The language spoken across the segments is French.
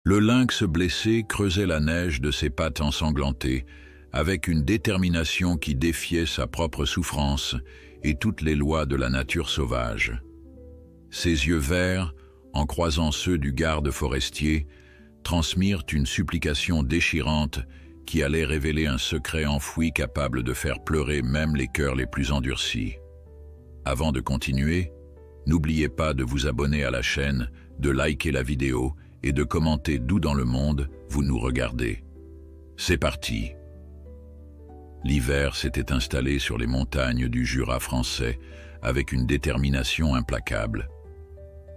Le lynx blessé creusait la neige de ses pattes ensanglantées, avec une détermination qui défiait sa propre souffrance et toutes les lois de la nature sauvage. Ses yeux verts, en croisant ceux du garde forestier, transmirent une supplication déchirante qui allait révéler un secret enfoui capable de faire pleurer même les cœurs les plus endurcis. Avant de continuer, n'oubliez pas de vous abonner à la chaîne, de liker la vidéo et de commenter d'où dans le monde vous nous regardez. C'est parti! L'hiver s'était installé sur les montagnes du Jura français avec une détermination implacable.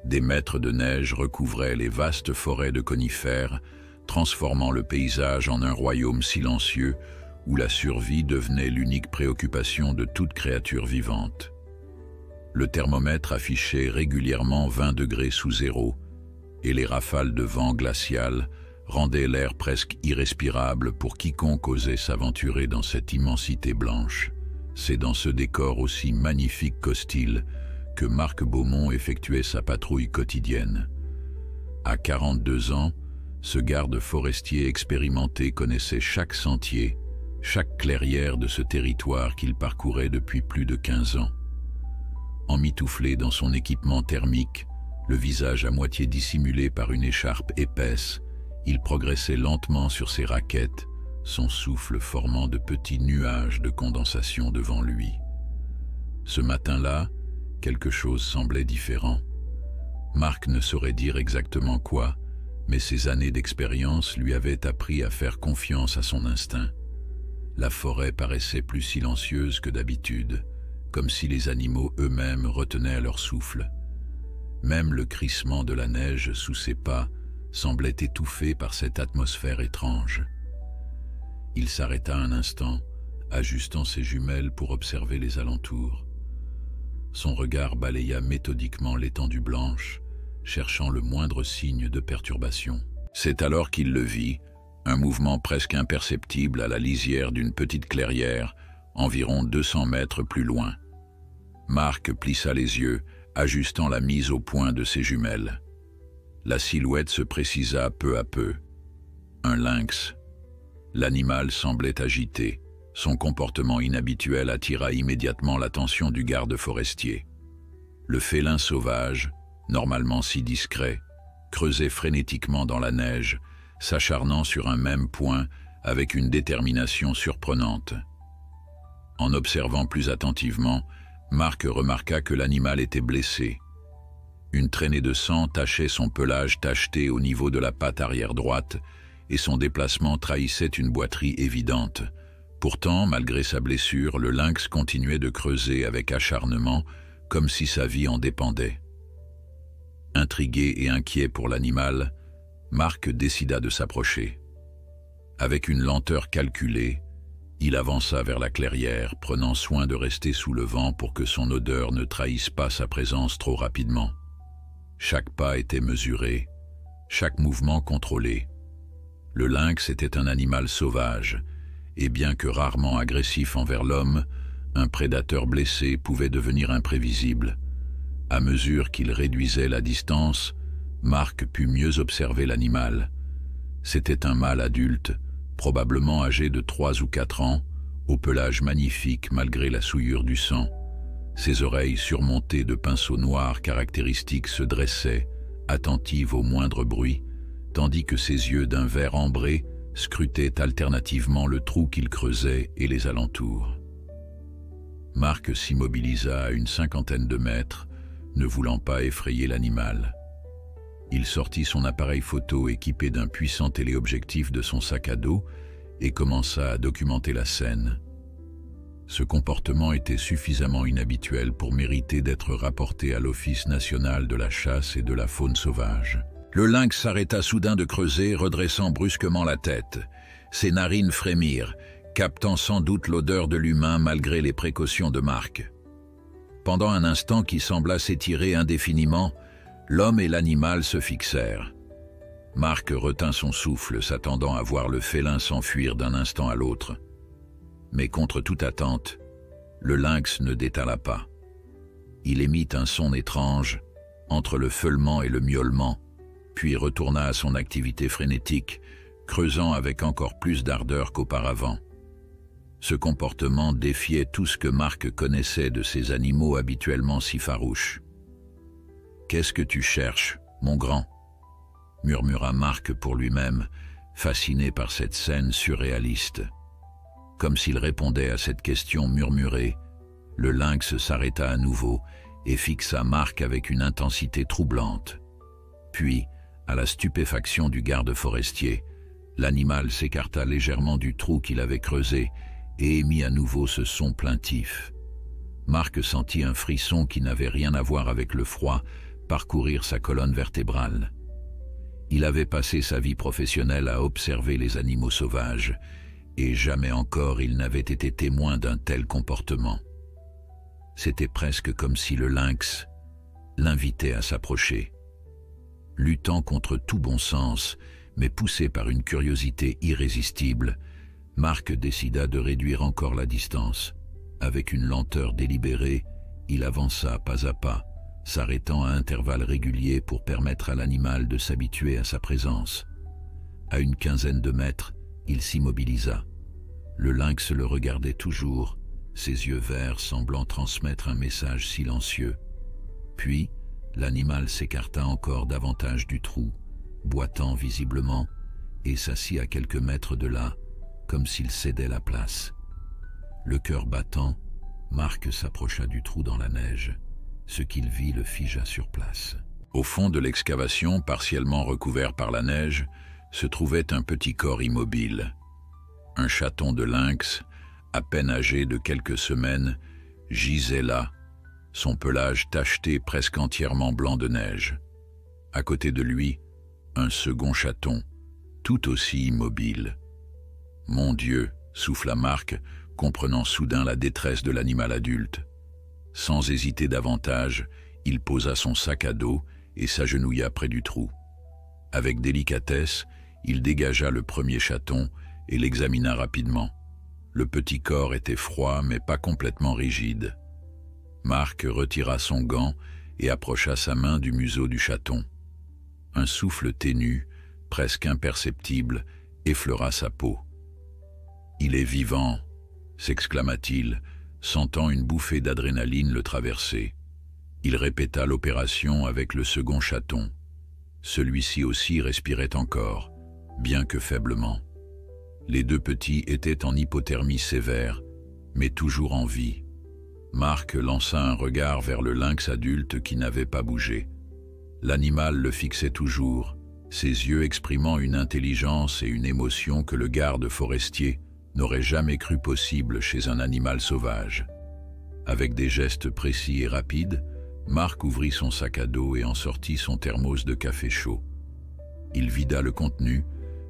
Des mètres de neige recouvraient les vastes forêts de conifères, transformant le paysage en un royaume silencieux où la survie devenait l'unique préoccupation de toute créature vivante. Le thermomètre affichait régulièrement 20 degrés sous zéro, et les rafales de vent glacial rendaient l'air presque irrespirable pour quiconque osait s'aventurer dans cette immensité blanche. C'est dans ce décor aussi magnifique qu'hostile que Marc Beaumont effectuait sa patrouille quotidienne. À 42 ans, ce garde forestier expérimenté connaissait chaque sentier, chaque clairière de ce territoire qu'il parcourait depuis plus de 15 ans. Emmitouflé dans son équipement thermique, le visage à moitié dissimulé par une écharpe épaisse, il progressait lentement sur ses raquettes, son souffle formant de petits nuages de condensation devant lui. Ce matin-là, quelque chose semblait différent. Marc ne saurait dire exactement quoi, mais ses années d'expérience lui avaient appris à faire confiance à son instinct. La forêt paraissait plus silencieuse que d'habitude, comme si les animaux eux-mêmes retenaient leur souffle. Même le crissement de la neige sous ses pas semblait étouffé par cette atmosphère étrange. Il s'arrêta un instant, ajustant ses jumelles pour observer les alentours. Son regard balaya méthodiquement l'étendue blanche, cherchant le moindre signe de perturbation. C'est alors qu'il le vit, un mouvement presque imperceptible à la lisière d'une petite clairière, environ 200 mètres plus loin. Marc plissa les yeux, ajustant la mise au point de ses jumelles. La silhouette se précisa peu à peu. Un lynx. L'animal semblait agité. Son comportement inhabituel attira immédiatement l'attention du garde forestier. Le félin sauvage, normalement si discret, creusait frénétiquement dans la neige, s'acharnant sur un même point avec une détermination surprenante. En observant plus attentivement, Marc remarqua que l'animal était blessé. Une traînée de sang tachait son pelage tacheté au niveau de la patte arrière droite, et son déplacement trahissait une boiterie évidente. Pourtant, malgré sa blessure, le lynx continuait de creuser avec acharnement, comme si sa vie en dépendait. Intrigué et inquiet pour l'animal, Marc décida de s'approcher. Avec une lenteur calculée, il avança vers la clairière, prenant soin de rester sous le vent pour que son odeur ne trahisse pas sa présence trop rapidement. Chaque pas était mesuré, chaque mouvement contrôlé. Le lynx était un animal sauvage, et bien que rarement agressif envers l'homme, un prédateur blessé pouvait devenir imprévisible. À mesure qu'il réduisait la distance, Marc put mieux observer l'animal. C'était un mâle adulte, probablement âgé de 3 ou 4 ans, au pelage magnifique malgré la souillure du sang. Ses oreilles surmontées de pinceaux noirs caractéristiques se dressaient, attentives au moindre bruit, tandis que ses yeux d'un vert ambré scrutaient alternativement le trou qu'il creusait et les alentours. Marc s'immobilisa à une 50aine de mètres, ne voulant pas effrayer l'animal. Il sortit son appareil photo équipé d'un puissant téléobjectif de son sac à dos et commença à documenter la scène. Ce comportement était suffisamment inhabituel pour mériter d'être rapporté à l'Office national de la chasse et de la faune sauvage. Le lynx s'arrêta soudain de creuser, redressant brusquement la tête. Ses narines frémirent, captant sans doute l'odeur de l'humain malgré les précautions de Marc. Pendant un instant qui sembla s'étirer indéfiniment, l'homme et l'animal se fixèrent. Marc retint son souffle, s'attendant à voir le félin s'enfuir d'un instant à l'autre. Mais contre toute attente, le lynx ne détala pas. Il émit un son étrange, entre le feulement et le miaulement, puis retourna à son activité frénétique, creusant avec encore plus d'ardeur qu'auparavant. Ce comportement défiait tout ce que Marc connaissait de ces animaux habituellement si farouches. « Qu'est-ce que tu cherches, mon grand ?» murmura Marc pour lui-même, fasciné par cette scène surréaliste. Comme s'il répondait à cette question murmurée, le lynx s'arrêta à nouveau et fixa Marc avec une intensité troublante. Puis, à la stupéfaction du garde forestier, l'animal s'écarta légèrement du trou qu'il avait creusé et émit à nouveau ce son plaintif. Marc sentit un frisson qui n'avait rien à voir avec le froid parcourir sa colonne vertébrale. Il avait passé sa vie professionnelle à observer les animaux sauvages, et jamais encore il n'avait été témoin d'un tel comportement. C'était presque comme si le lynx l'invitait à s'approcher. Luttant contre tout bon sens, mais poussé par une curiosité irrésistible, Marc décida de réduire encore la distance. Avec une lenteur délibérée, il avança pas à pas, s'arrêtant à intervalles réguliers pour permettre à l'animal de s'habituer à sa présence. À une quinzaine de mètres, il s'immobilisa. Le lynx le regardait toujours, ses yeux verts semblant transmettre un message silencieux. Puis, l'animal s'écarta encore davantage du trou, boitant visiblement, et s'assit à quelques mètres de là, comme s'il cédait la place. Le cœur battant, Marc s'approcha du trou dans la neige. Ce qu'il vit le figea sur place. Au fond de l'excavation, partiellement recouvert par la neige, se trouvait un petit corps immobile. Un chaton de lynx, à peine âgé de quelques semaines, gisait là, son pelage tacheté presque entièrement blanc de neige. À côté de lui, un second chaton, tout aussi immobile. « Mon Dieu !» souffla Marc, comprenant soudain la détresse de l'animal adulte. Sans hésiter davantage, il posa son sac à dos et s'agenouilla près du trou. Avec délicatesse, il dégagea le premier chaton et l'examina rapidement. Le petit corps était froid mais pas complètement rigide. Marc retira son gant et approcha sa main du museau du chaton. Un souffle ténu, presque imperceptible, effleura sa peau. « Il est vivant !» s'exclama-t-il, sentant une bouffée d'adrénaline le traverser. Il répéta l'opération avec le second chaton. Celui-ci aussi respirait encore, bien que faiblement. Les deux petits étaient en hypothermie sévère, mais toujours en vie. Marc lança un regard vers le lynx adulte qui n'avait pas bougé. L'animal le fixait toujours, ses yeux exprimant une intelligence et une émotion que le garde forestier n'aurait jamais cru possible chez un animal sauvage. Avec des gestes précis et rapides, Marc ouvrit son sac à dos et en sortit son thermos de café chaud. Il vida le contenu,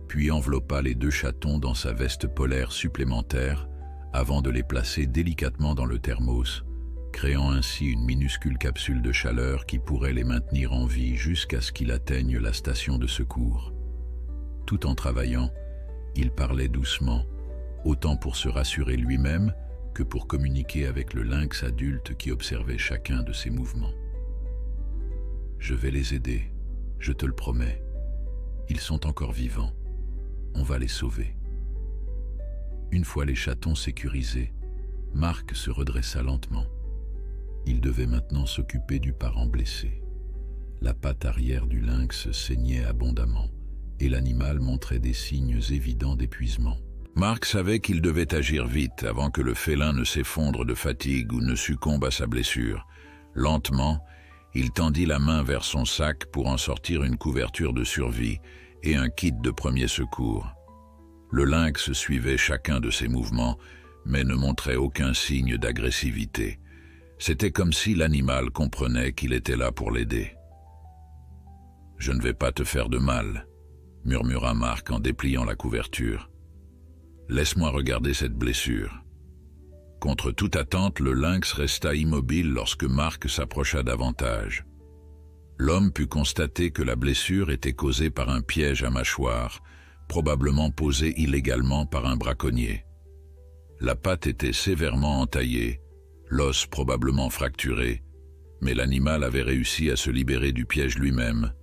puis enveloppa les deux chatons dans sa veste polaire supplémentaire avant de les placer délicatement dans le thermos, créant ainsi une minuscule capsule de chaleur qui pourrait les maintenir en vie jusqu'à ce qu'il atteigne la station de secours. Tout en travaillant, il parlait doucement, autant pour se rassurer lui-même que pour communiquer avec le lynx adulte qui observait chacun de ses mouvements. « Je vais les aider, je te le promets. Ils sont encore vivants. On va les sauver. » Une fois les chatons sécurisés, Marc se redressa lentement. Il devait maintenant s'occuper du parent blessé. La patte arrière du lynx saignait abondamment et l'animal montrait des signes évidents d'épuisement. Marc savait qu'il devait agir vite avant que le félin ne s'effondre de fatigue ou ne succombe à sa blessure. Lentement, il tendit la main vers son sac pour en sortir une couverture de survie et un kit de premier secours. Le lynx suivait chacun de ses mouvements, mais ne montrait aucun signe d'agressivité. C'était comme si l'animal comprenait qu'il était là pour l'aider. « Je ne vais pas te faire de mal », murmura Marc en dépliant la couverture. « Laisse-moi regarder cette blessure. » Contre toute attente, le lynx resta immobile lorsque Marc s'approcha davantage. L'homme put constater que la blessure était causée par un piège à mâchoire, probablement posé illégalement par un braconnier. La patte était sévèrement entaillée, l'os probablement fracturé, mais l'animal avait réussi à se libérer du piège lui-même,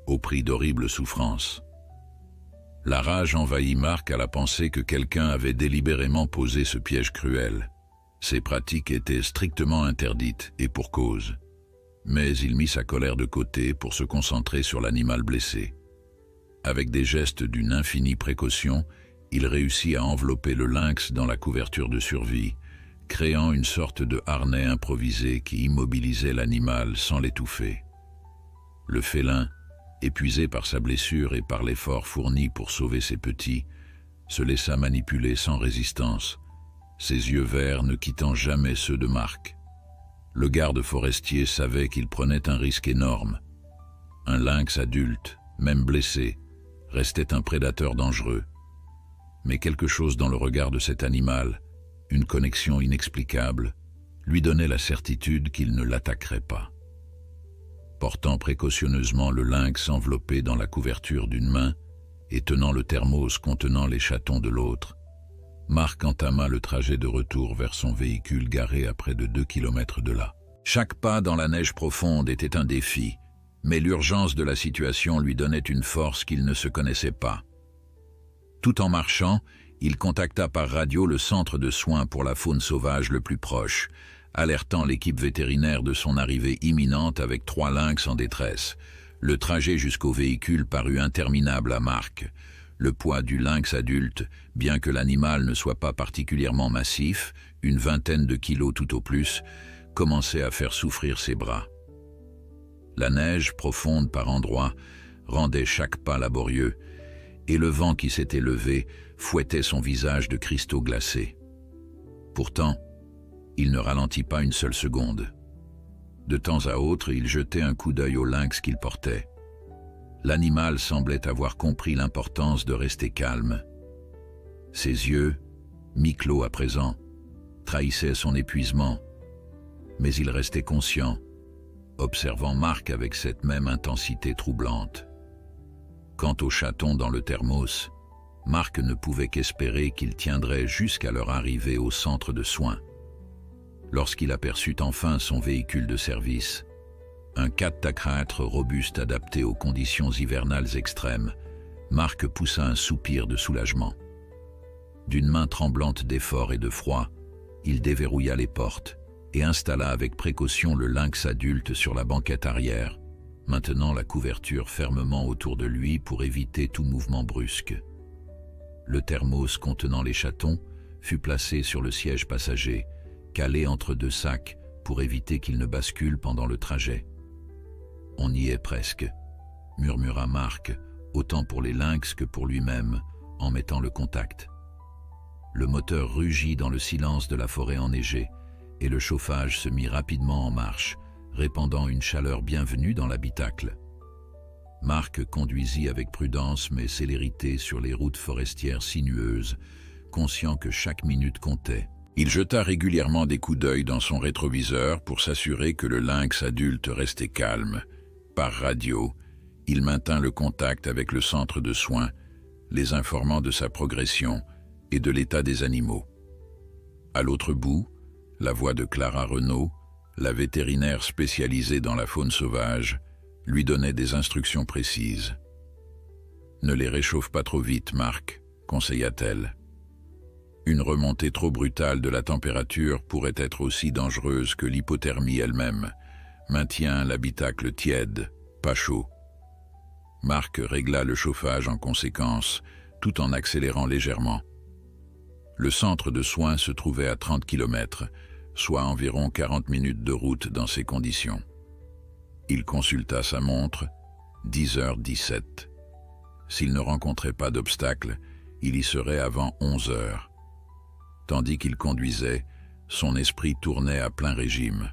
au prix d'horribles souffrances. La rage envahit Marc à la pensée que quelqu'un avait délibérément posé ce piège cruel. Ces pratiques étaient strictement interdites, et pour cause. Mais il mit sa colère de côté pour se concentrer sur l'animal blessé. Avec des gestes d'une infinie précaution, il réussit à envelopper le lynx dans la couverture de survie, créant une sorte de harnais improvisé qui immobilisait l'animal sans l'étouffer. Le félin, épuisé par sa blessure et par l'effort fourni pour sauver ses petits, se laissa manipuler sans résistance, ses yeux verts ne quittant jamais ceux de Marc. Le garde forestier savait qu'il prenait un risque énorme. Un lynx adulte, même blessé, restait un prédateur dangereux. Mais quelque chose dans le regard de cet animal, une connexion inexplicable, lui donnait la certitude qu'il ne l'attaquerait pas. Portant précautionneusement le lynx enveloppé dans la couverture d'une main et tenant le thermos contenant les chatons de l'autre, Marc entama le trajet de retour vers son véhicule garé à près de 2 kilomètres de là. Chaque pas dans la neige profonde était un défi, mais l'urgence de la situation lui donnait une force qu'il ne se connaissait pas. Tout en marchant, il contacta par radio le centre de soins pour la faune sauvage le plus proche, alertant l'équipe vétérinaire de son arrivée imminente avec 3 lynx en détresse. Le trajet jusqu'au véhicule parut interminable à Marc. Le poids du lynx adulte, bien que l'animal ne soit pas particulièrement massif, une vingtaine de kilos tout au plus, commençait à faire souffrir ses bras. La neige, profonde par endroits, rendait chaque pas laborieux, et le vent qui s'était levé fouettait son visage de cristaux glacés. Pourtant, il ne ralentit pas une seule seconde. De temps à autre, il jetait un coup d'œil au lynx qu'il portait. L'animal semblait avoir compris l'importance de rester calme. Ses yeux, mi-clos à présent, trahissaient son épuisement, mais il restait conscient, observant Marc avec cette même intensité troublante. Quant aux chatons dans le thermos, Marc ne pouvait qu'espérer qu'ils tiendraient jusqu'à leur arrivée au centre de soins. Lorsqu'il aperçut enfin son véhicule de service, un 4x4 robuste adapté aux conditions hivernales extrêmes, Marc poussa un soupir de soulagement. D'une main tremblante d'effort et de froid, il déverrouilla les portes et installa avec précaution le lynx adulte sur la banquette arrière, maintenant la couverture fermement autour de lui pour éviter tout mouvement brusque. Le thermos contenant les chatons fut placé sur le siège passager, calé entre 2 sacs pour éviter qu'il ne bascule pendant le trajet. « On y est presque », murmura Marc, autant pour les lynx que pour lui-même, en mettant le contact. Le moteur rugit dans le silence de la forêt enneigée, et le chauffage se mit rapidement en marche, répandant une chaleur bienvenue dans l'habitacle. Marc conduisit avec prudence mais célérité sur les routes forestières sinueuses, conscient que chaque minute comptait. Il jeta régulièrement des coups d'œil dans son rétroviseur pour s'assurer que le lynx adulte restait calme. Par radio, il maintint le contact avec le centre de soins, les informant de sa progression et de l'état des animaux. À l'autre bout, la voix de Clara Renaud, la vétérinaire spécialisée dans la faune sauvage, lui donnait des instructions précises. « Ne les réchauffe pas trop vite, Marc », conseilla-t-elle. Une remontée trop brutale de la température pourrait être aussi dangereuse que l'hypothermie elle-même. Maintiens l'habitacle tiède, pas chaud. Marc régla le chauffage en conséquence, tout en accélérant légèrement. Le centre de soins se trouvait à 30 km, soit environ 40 minutes de route dans ces conditions. Il consulta sa montre, 10h17. S'il ne rencontrait pas d'obstacle, il y serait avant 11h. Tandis qu'il conduisait, son esprit tournait à plein régime.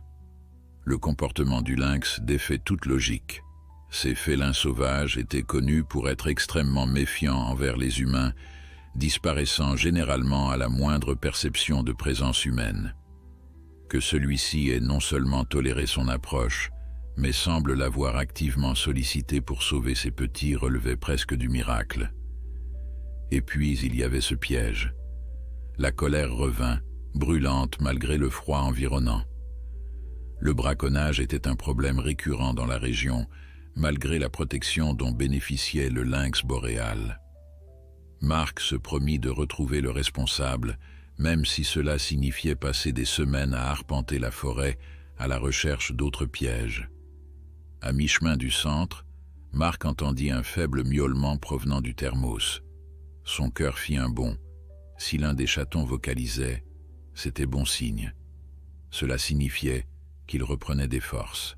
Le comportement du lynx défait toute logique. Ces félins sauvages étaient connus pour être extrêmement méfiants envers les humains, disparaissant généralement à la moindre perception de présence humaine. Que celui-ci ait non seulement toléré son approche, mais semble l'avoir activement sollicité pour sauver ses petits relevait presque du miracle. Et puis il y avait ce piège. La colère revint, brûlante malgré le froid environnant. Le braconnage était un problème récurrent dans la région, malgré la protection dont bénéficiait le lynx boréal. Marc se promit de retrouver le responsable, même si cela signifiait passer des semaines à arpenter la forêt à la recherche d'autres pièges. À mi-chemin du centre, Marc entendit un faible miaulement provenant du thermos. Son cœur fit un bond. Si l'un des chatons vocalisait, c'était bon signe. Cela signifiait qu'il reprenait des forces.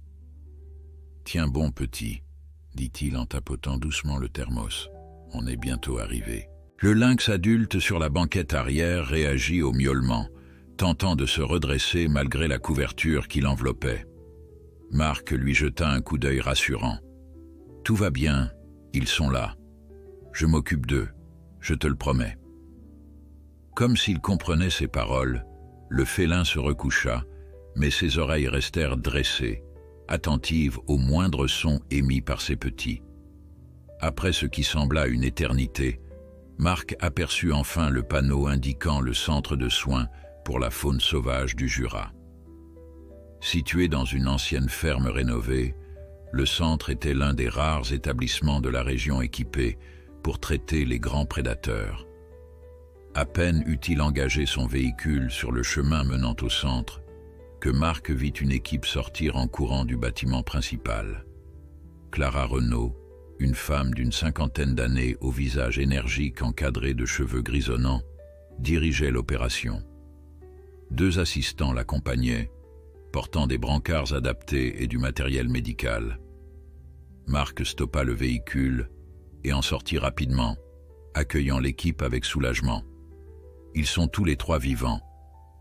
« Tiens bon, petit », dit-il en tapotant doucement le thermos. « On est bientôt arrivé. » Le lynx adulte sur la banquette arrière réagit au miaulement, tentant de se redresser malgré la couverture qui l'enveloppait. Marc lui jeta un coup d'œil rassurant. « Tout va bien, ils sont là. Je m'occupe d'eux, je te le promets. » Comme s'il comprenait ses paroles, le félin se recoucha, mais ses oreilles restèrent dressées, attentives au moindre son émis par ses petits. Après ce qui sembla une éternité, Marc aperçut enfin le panneau indiquant le centre de soins pour la faune sauvage du Jura. Situé dans une ancienne ferme rénovée, le centre était l'un des rares établissements de la région équipés pour traiter les grands prédateurs. À peine eut-il engagé son véhicule sur le chemin menant au centre, que Marc vit une équipe sortir en courant du bâtiment principal. Clara Renaud, une femme d'une 50aine d'années au visage énergique encadré de cheveux grisonnants, dirigeait l'opération. 2 assistants l'accompagnaient, portant des brancards adaptés et du matériel médical. Marc stoppa le véhicule et en sortit rapidement, accueillant l'équipe avec soulagement. « Ils sont tous les 3 vivants »,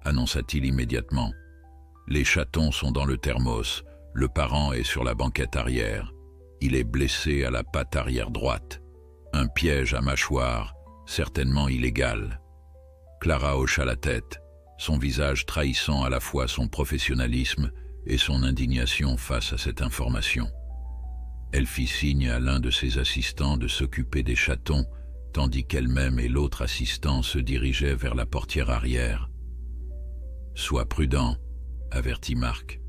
annonça-t-il immédiatement. « Les chatons sont dans le thermos, le parent est sur la banquette arrière. Il est blessé à la patte arrière droite. Un piège à mâchoire, certainement illégal. » Clara hocha la tête, son visage trahissant à la fois son professionnalisme et son indignation face à cette information. Elle fit signe à l'un de ses assistants de s'occuper des chatons, tandis qu'elle-même et l'autre assistant se dirigeaient vers la portière arrière. « Sois prudent », avertit Marc.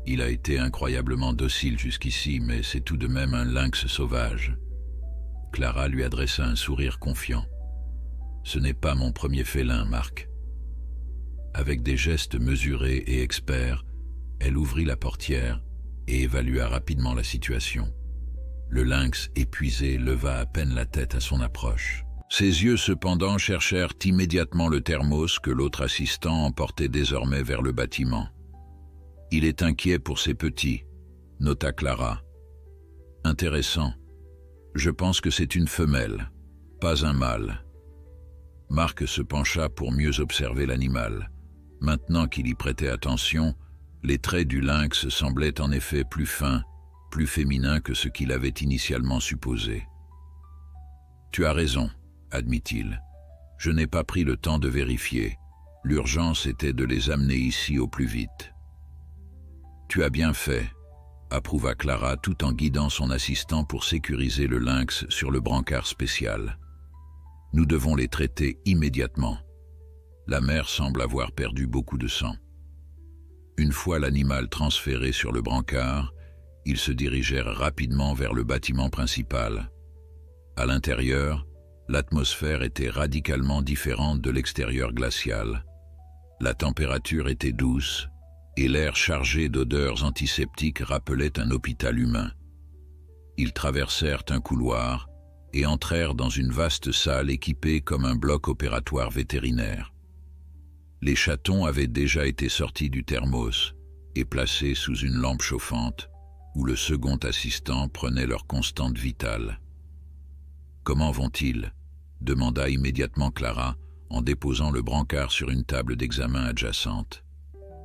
Il a été incroyablement docile jusqu'ici, mais c'est tout de même un lynx sauvage. Clara lui adressa un sourire confiant. « Ce n'est pas mon premier félin, Marc. » Avec des gestes mesurés et experts, elle ouvrit la portière et évalua rapidement la situation. Le lynx, épuisé, leva à peine la tête à son approche. Ses yeux, cependant, cherchèrent immédiatement le thermos que l'autre assistant emportait désormais vers le bâtiment. « Il est inquiet pour ses petits », nota Clara. « Intéressant. Je pense que c'est une femelle, pas un mâle. » Marc se pencha pour mieux observer l'animal. Maintenant qu'il y prêtait attention, les traits du lynx semblaient en effet plus fins, plus féminins que ce qu'il avait initialement supposé. « Tu as raison, » admit-il. « Je n'ai pas pris le temps de vérifier. L'urgence était de les amener ici au plus vite. »« Tu as bien fait, » approuva Clara tout en guidant son assistant pour sécuriser le lynx sur le brancard spécial. « Nous devons les traiter immédiatement. La mère semble avoir perdu beaucoup de sang. » Une fois l'animal transféré sur le brancard, ils se dirigèrent rapidement vers le bâtiment principal. À l'intérieur, l'atmosphère était radicalement différente de l'extérieur glacial. La température était douce et l'air chargé d'odeurs antiseptiques rappelait un hôpital humain. Ils traversèrent un couloir et entrèrent dans une vaste salle équipée comme un bloc opératoire vétérinaire. Les chatons avaient déjà été sortis du thermos et placés sous une lampe chauffante, où le second assistant prenait leur constante vitale. « Comment vont-ils » demanda immédiatement Clara en déposant le brancard sur une table d'examen adjacente.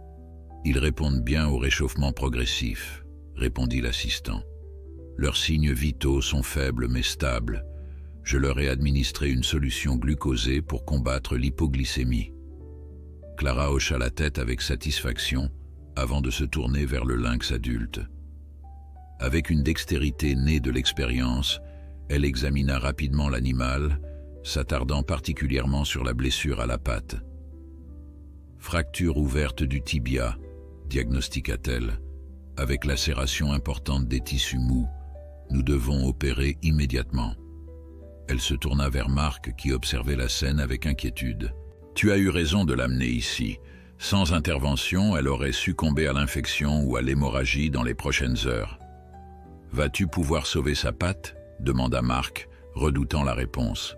« Ils répondent bien au réchauffement progressif » répondit l'assistant. « Leurs signes vitaux sont faibles mais stables. Je leur ai administré une solution glucosée pour combattre l'hypoglycémie. » Clara hocha la tête avec satisfaction avant de se tourner vers le lynx adulte. Avec une dextérité née de l'expérience, elle examina rapidement l'animal, s'attardant particulièrement sur la blessure à la patte. « Fracture ouverte du tibia », diagnostiqua-t-elle. « avec lacération importante des tissus mous. Nous devons opérer immédiatement. Elle se tourna vers Marc qui observait la scène avec inquiétude. Tu as eu raison de l'amener ici. Sans intervention, elle aurait succombé à l'infection ou à l'hémorragie dans les prochaines heures. Vas-tu pouvoir sauver sa patte? Demanda Marc, redoutant la réponse.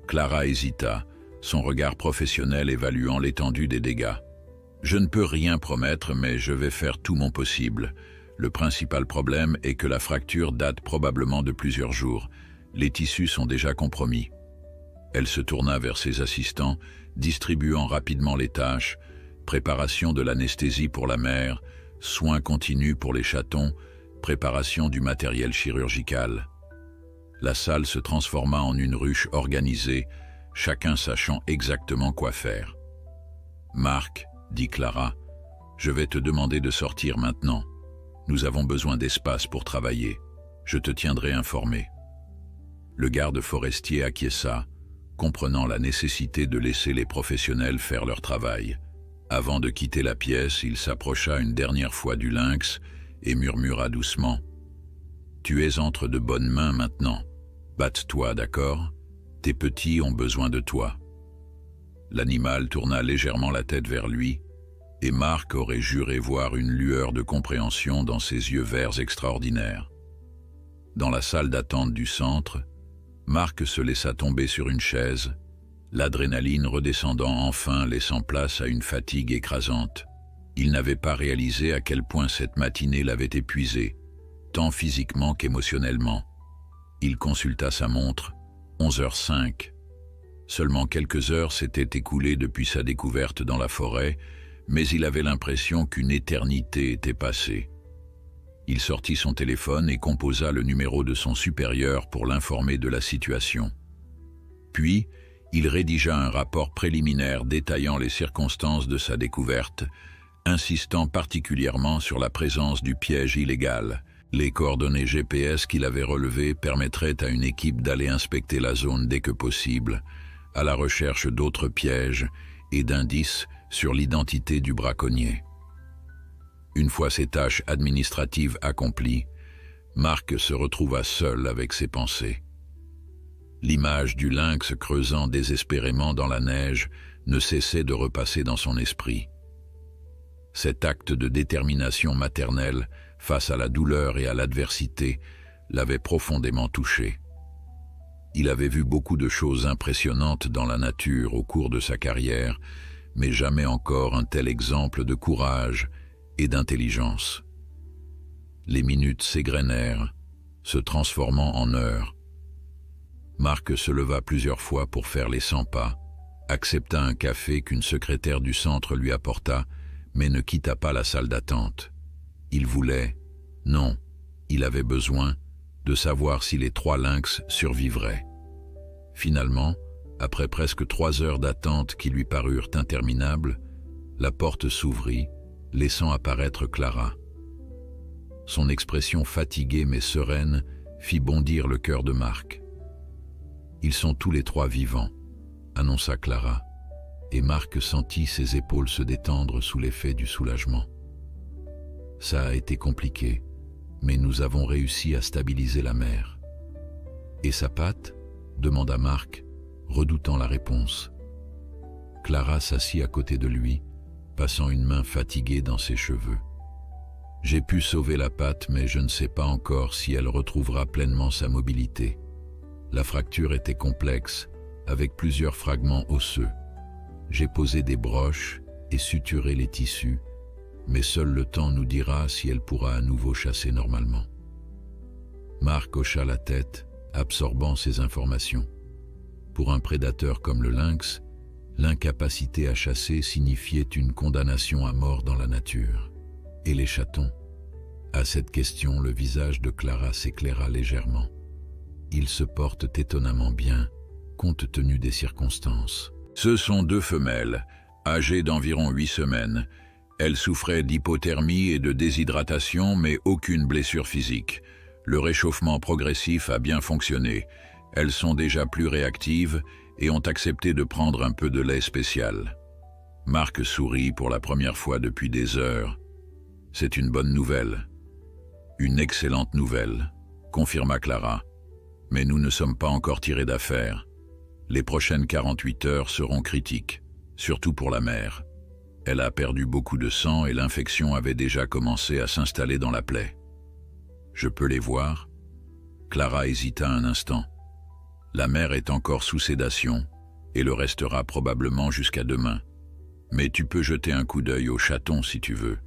Clara hésita, son regard professionnel évaluant l'étendue des dégâts. Je ne peux rien promettre, mais je vais faire tout mon possible. Le principal problème est que la fracture date probablement de plusieurs jours. Les tissus sont déjà compromis. Elle se tourna vers ses assistants, distribuant rapidement les tâches, préparation de l'anesthésie pour la mère, soins continus pour les chatons, préparation du matériel chirurgical. La salle se transforma en une ruche organisée, chacun sachant exactement quoi faire. « Marc, » dit Clara, « je vais te demander de sortir maintenant. Nous avons besoin d'espace pour travailler. Je te tiendrai informé. » Le garde forestier acquiesça, comprenant la nécessité de laisser les professionnels faire leur travail. Avant de quitter la pièce, il s'approcha une dernière fois du lynx et murmura doucement. « Tu es entre de bonnes mains maintenant. Batte-toi, d'accord? Tes petits ont besoin de toi. » L'animal tourna légèrement la tête vers lui, et Marc aurait juré voir une lueur de compréhension dans ses yeux verts extraordinaires. Dans la salle d'attente du centre, Marc se laissa tomber sur une chaise, l'adrénaline redescendant enfin, laissant place à une fatigue écrasante. Il n'avait pas réalisé à quel point cette matinée l'avait épuisé, tant physiquement qu'émotionnellement. Il consulta sa montre, 11h05. Seulement quelques heures s'étaient écoulées depuis sa découverte dans la forêt, mais il avait l'impression qu'une éternité était passée. Il sortit son téléphone et composa le numéro de son supérieur pour l'informer de la situation. Puis, il rédigea un rapport préliminaire détaillant les circonstances de sa découverte, insistant particulièrement sur la présence du piège illégal. Les coordonnées GPS qu'il avait relevées permettraient à une équipe d'aller inspecter la zone dès que possible, à la recherche d'autres pièges et d'indices sur l'identité du braconnier. Une fois ces tâches administratives accomplies, Marc se retrouva seul avec ses pensées. L'image du lynx creusant désespérément dans la neige ne cessait de repasser dans son esprit. Cet acte de détermination maternelle face à la douleur et à l'adversité l'avait profondément touché. Il avait vu beaucoup de choses impressionnantes dans la nature au cours de sa carrière, mais jamais encore un tel exemple de courage et d'intelligence. Les minutes s'égrenèrent, se transformant en heures. Marc se leva plusieurs fois pour faire les 100 pas, accepta un café qu'une secrétaire du centre lui apporta, mais ne quitta pas la salle d'attente. Il voulait, non, il avait besoin, de savoir si les 3 lynx survivraient. Finalement, après presque 3 heures d'attente qui lui parurent interminables, la porte s'ouvrit, laissant apparaître Clara. Son expression fatiguée mais sereine fit bondir le cœur de Marc. « Ils sont tous les 3 vivants », annonça Clara, et Marc sentit ses épaules se détendre sous l'effet du soulagement. « Ça a été compliqué, mais nous avons réussi à stabiliser la mère. »« Et sa patte ?» demanda Marc, redoutant la réponse. Clara s'assit à côté de lui, passant une main fatiguée dans ses cheveux. « J'ai pu sauver la patte, mais je ne sais pas encore si elle retrouvera pleinement sa mobilité. La fracture était complexe, avec plusieurs fragments osseux. J'ai posé des broches et suturé les tissus, mais seul le temps nous dira si elle pourra à nouveau chasser normalement. » Marc hocha la tête, absorbant ces informations. Pour un prédateur comme le lynx, l'incapacité à chasser signifiait une condamnation à mort dans la nature. Et les chatons? À cette question, le visage de Clara s'éclaira légèrement. Ils se portent étonnamment bien, compte tenu des circonstances. Ce sont 2 femelles, âgées d'environ 8 semaines. Elles souffraient d'hypothermie et de déshydratation, mais aucune blessure physique. Le réchauffement progressif a bien fonctionné. Elles sont déjà plus réactives et ont accepté de prendre un peu de lait spécial. Marc sourit pour la première fois depuis des heures. C'est une bonne nouvelle, Une excellente nouvelle, confirma Clara. Mais nous ne sommes pas encore tirés d'affaire. Les prochaines 48 heures seront critiques, surtout pour la mère. Elle a perdu beaucoup de sang et l'infection avait déjà commencé à s'installer dans la plaie. Je peux les voir? Clara hésita un instant. La mère est encore sous sédation et le restera probablement jusqu'à demain. Mais tu peux jeter un coup d'œil aux chatons si tu veux.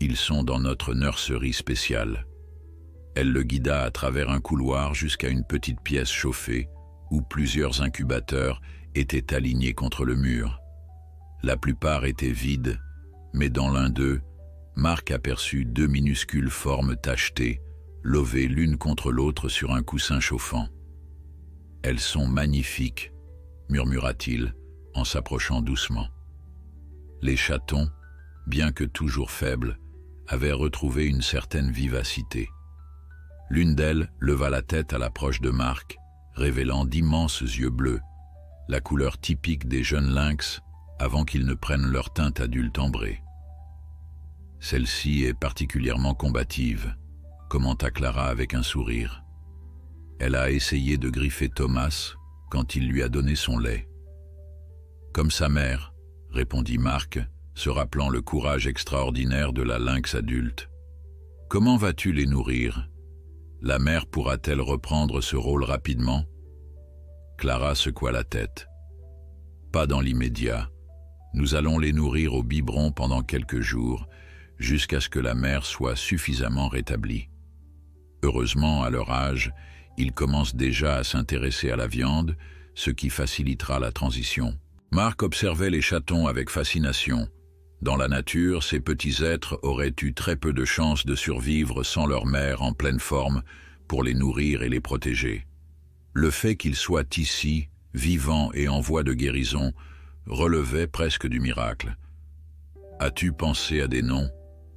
Ils sont dans notre nurserie spéciale. Elle le guida à travers un couloir jusqu'à une petite pièce chauffée où plusieurs incubateurs étaient alignés contre le mur. La plupart étaient vides, mais dans l'un d'eux, Marc aperçut 2 minuscules formes tachetées, lovées l'une contre l'autre sur un coussin chauffant. « Elles sont magnifiques », murmura-t-il en s'approchant doucement. Les chatons, bien que toujours faibles, avaient retrouvé une certaine vivacité. L'une d'elles leva la tête à l'approche de Marc, révélant d'immenses yeux bleus, la couleur typique des jeunes lynx avant qu'ils ne prennent leur teinte adulte ambrée. Celle-ci est particulièrement combative, commenta Clara avec un sourire. Elle a essayé de griffer Thomas quand il lui a donné son lait. Comme sa mère, répondit Marc, se rappelant le courage extraordinaire de la lynx adulte. Comment vas-tu les nourrir? La mère pourra-t-elle reprendre ce rôle rapidement? Clara secoua la tête. Pas dans l'immédiat. Nous allons les nourrir au biberon pendant quelques jours, jusqu'à ce que la mère soit suffisamment rétablie. Heureusement, à leur âge, ils commencent déjà à s'intéresser à la viande, ce qui facilitera la transition. Marc observait les chatons avec fascination. Dans la nature, ces petits êtres auraient eu très peu de chances de survivre sans leur mère en pleine forme pour les nourrir et les protéger. Le fait qu'ils soient ici, vivants et en voie de guérison, relevait presque du miracle. « As-tu pensé à des noms ?»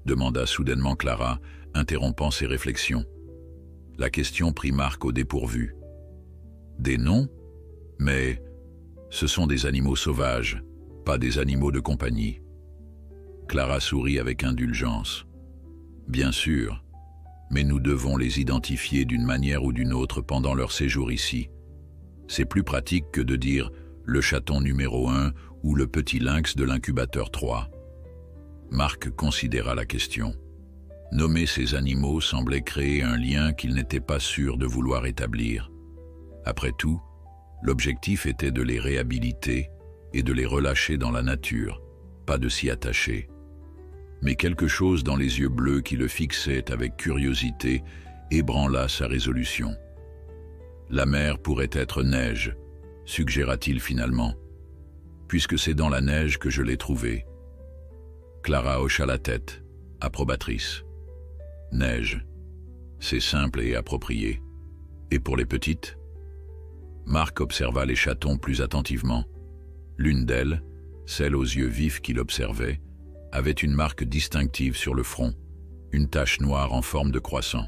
demanda soudainement Clara, interrompant ses réflexions. La question prit Marc au dépourvu. « Des noms? Mais ce sont des animaux sauvages, pas des animaux de compagnie. » Clara sourit avec indulgence. « Bien sûr, mais nous devons les identifier d'une manière ou d'une autre pendant leur séjour ici. C'est plus pratique que de dire le chaton numéro 1 ou le petit lynx de l'incubateur 3. » Marc considéra la question. Nommer ces animaux semblait créer un lien qu'il n'était pas sûr de vouloir établir. Après tout, l'objectif était de les réhabiliter et de les relâcher dans la nature, pas de s'y attacher. Mais quelque chose dans les yeux bleus qui le fixait avec curiosité ébranla sa résolution. « La mer pourrait être neige », suggéra-t-il finalement, « puisque c'est dans la neige que je l'ai trouvée. » Clara hocha la tête, approbatrice. « Neige, c'est simple et approprié. Et pour les petites ?» Marc observa les chatons plus attentivement. L'une d'elles, celle aux yeux vifs qu'il observait, avait une marque distinctive sur le front, une tache noire en forme de croissant.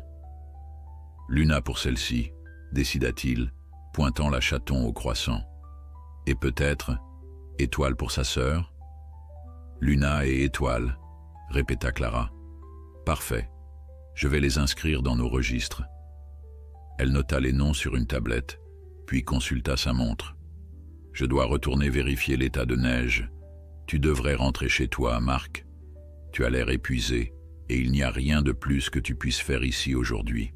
« Luna pour celle-ci, » décida-t-il, pointant la chaton au croissant. « Et peut-être Étoile pour sa sœur ?»« Luna et Étoile, » répéta Clara. « Parfait. Je vais les inscrire dans nos registres. » Elle nota les noms sur une tablette, puis consulta sa montre. « Je dois retourner vérifier l'état de neige. Tu devrais rentrer chez toi, Marc. Tu as l'air épuisé, et il n'y a rien de plus que tu puisses faire ici aujourd'hui. »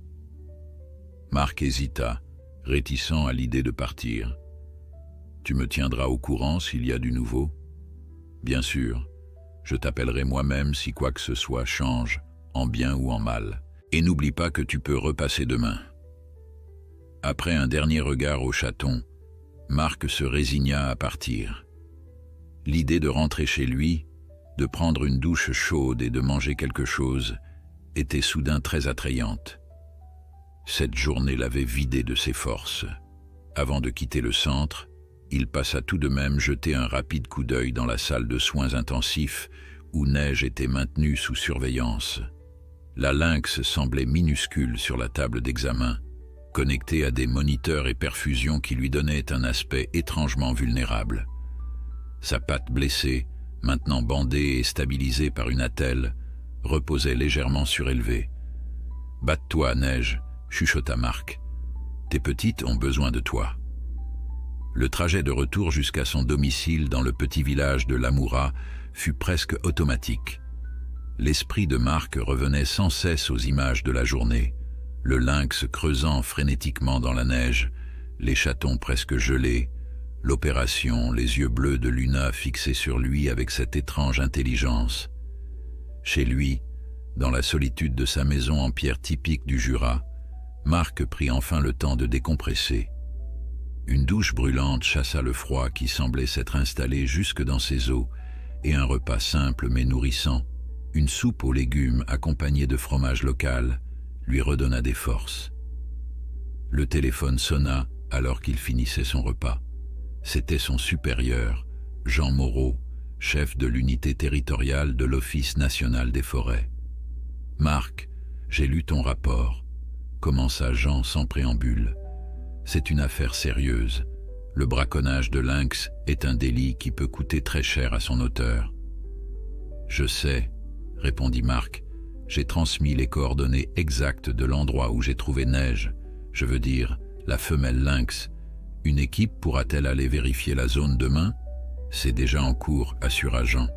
Marc hésita, réticent à l'idée de partir. « Tu me tiendras au courant s'il y a du nouveau? » « Bien sûr. Je t'appellerai moi-même si quoi que ce soit change, en bien ou en mal. Et n'oublie pas que tu peux repasser demain. » Après un dernier regard au chaton, Marc se résigna à partir. L'idée de rentrer chez lui, de prendre une douche chaude et de manger quelque chose, était soudain très attrayante. Cette journée l'avait vidé de ses forces. Avant de quitter le centre, il passa tout de même jeter un rapide coup d'œil dans la salle de soins intensifs où Neige était maintenue sous surveillance. La lynx semblait minuscule sur la table d'examen, connectée à des moniteurs et perfusions qui lui donnaient un aspect étrangement vulnérable. Sa patte blessée, maintenant bandée et stabilisée par une attelle, reposait légèrement surélevée. Batte-toi, Neige, chuchota Marc. Tes petites ont besoin de toi. Le trajet de retour jusqu'à son domicile dans le petit village de Lamoura fut presque automatique. L'esprit de Marc revenait sans cesse aux images de la journée, le lynx creusant frénétiquement dans la neige, les chatons presque gelés, l'opération, les yeux bleus de Luna fixés sur lui avec cette étrange intelligence. Chez lui, dans la solitude de sa maison en pierre typique du Jura, Marc prit enfin le temps de décompresser. Une douche brûlante chassa le froid qui semblait s'être installé jusque dans ses os, et un repas simple mais nourrissant, une soupe aux légumes accompagnée de fromage local, lui redonna des forces. Le téléphone sonna alors qu'il finissait son repas. C'était son supérieur, Jean Moreau, chef de l'unité territoriale de l'Office national des forêts. « Marc, j'ai lu ton rapport », commença Jean sans préambule. « C'est une affaire sérieuse. Le braconnage de lynx est un délit qui peut coûter très cher à son auteur. »« Je sais, » répondit Marc. « J'ai transmis les coordonnées exactes de l'endroit où j'ai trouvé Neige, je veux dire la femelle lynx. Une équipe pourra-t-elle aller vérifier la zone demain ? C'est déjà en cours, assura Jean.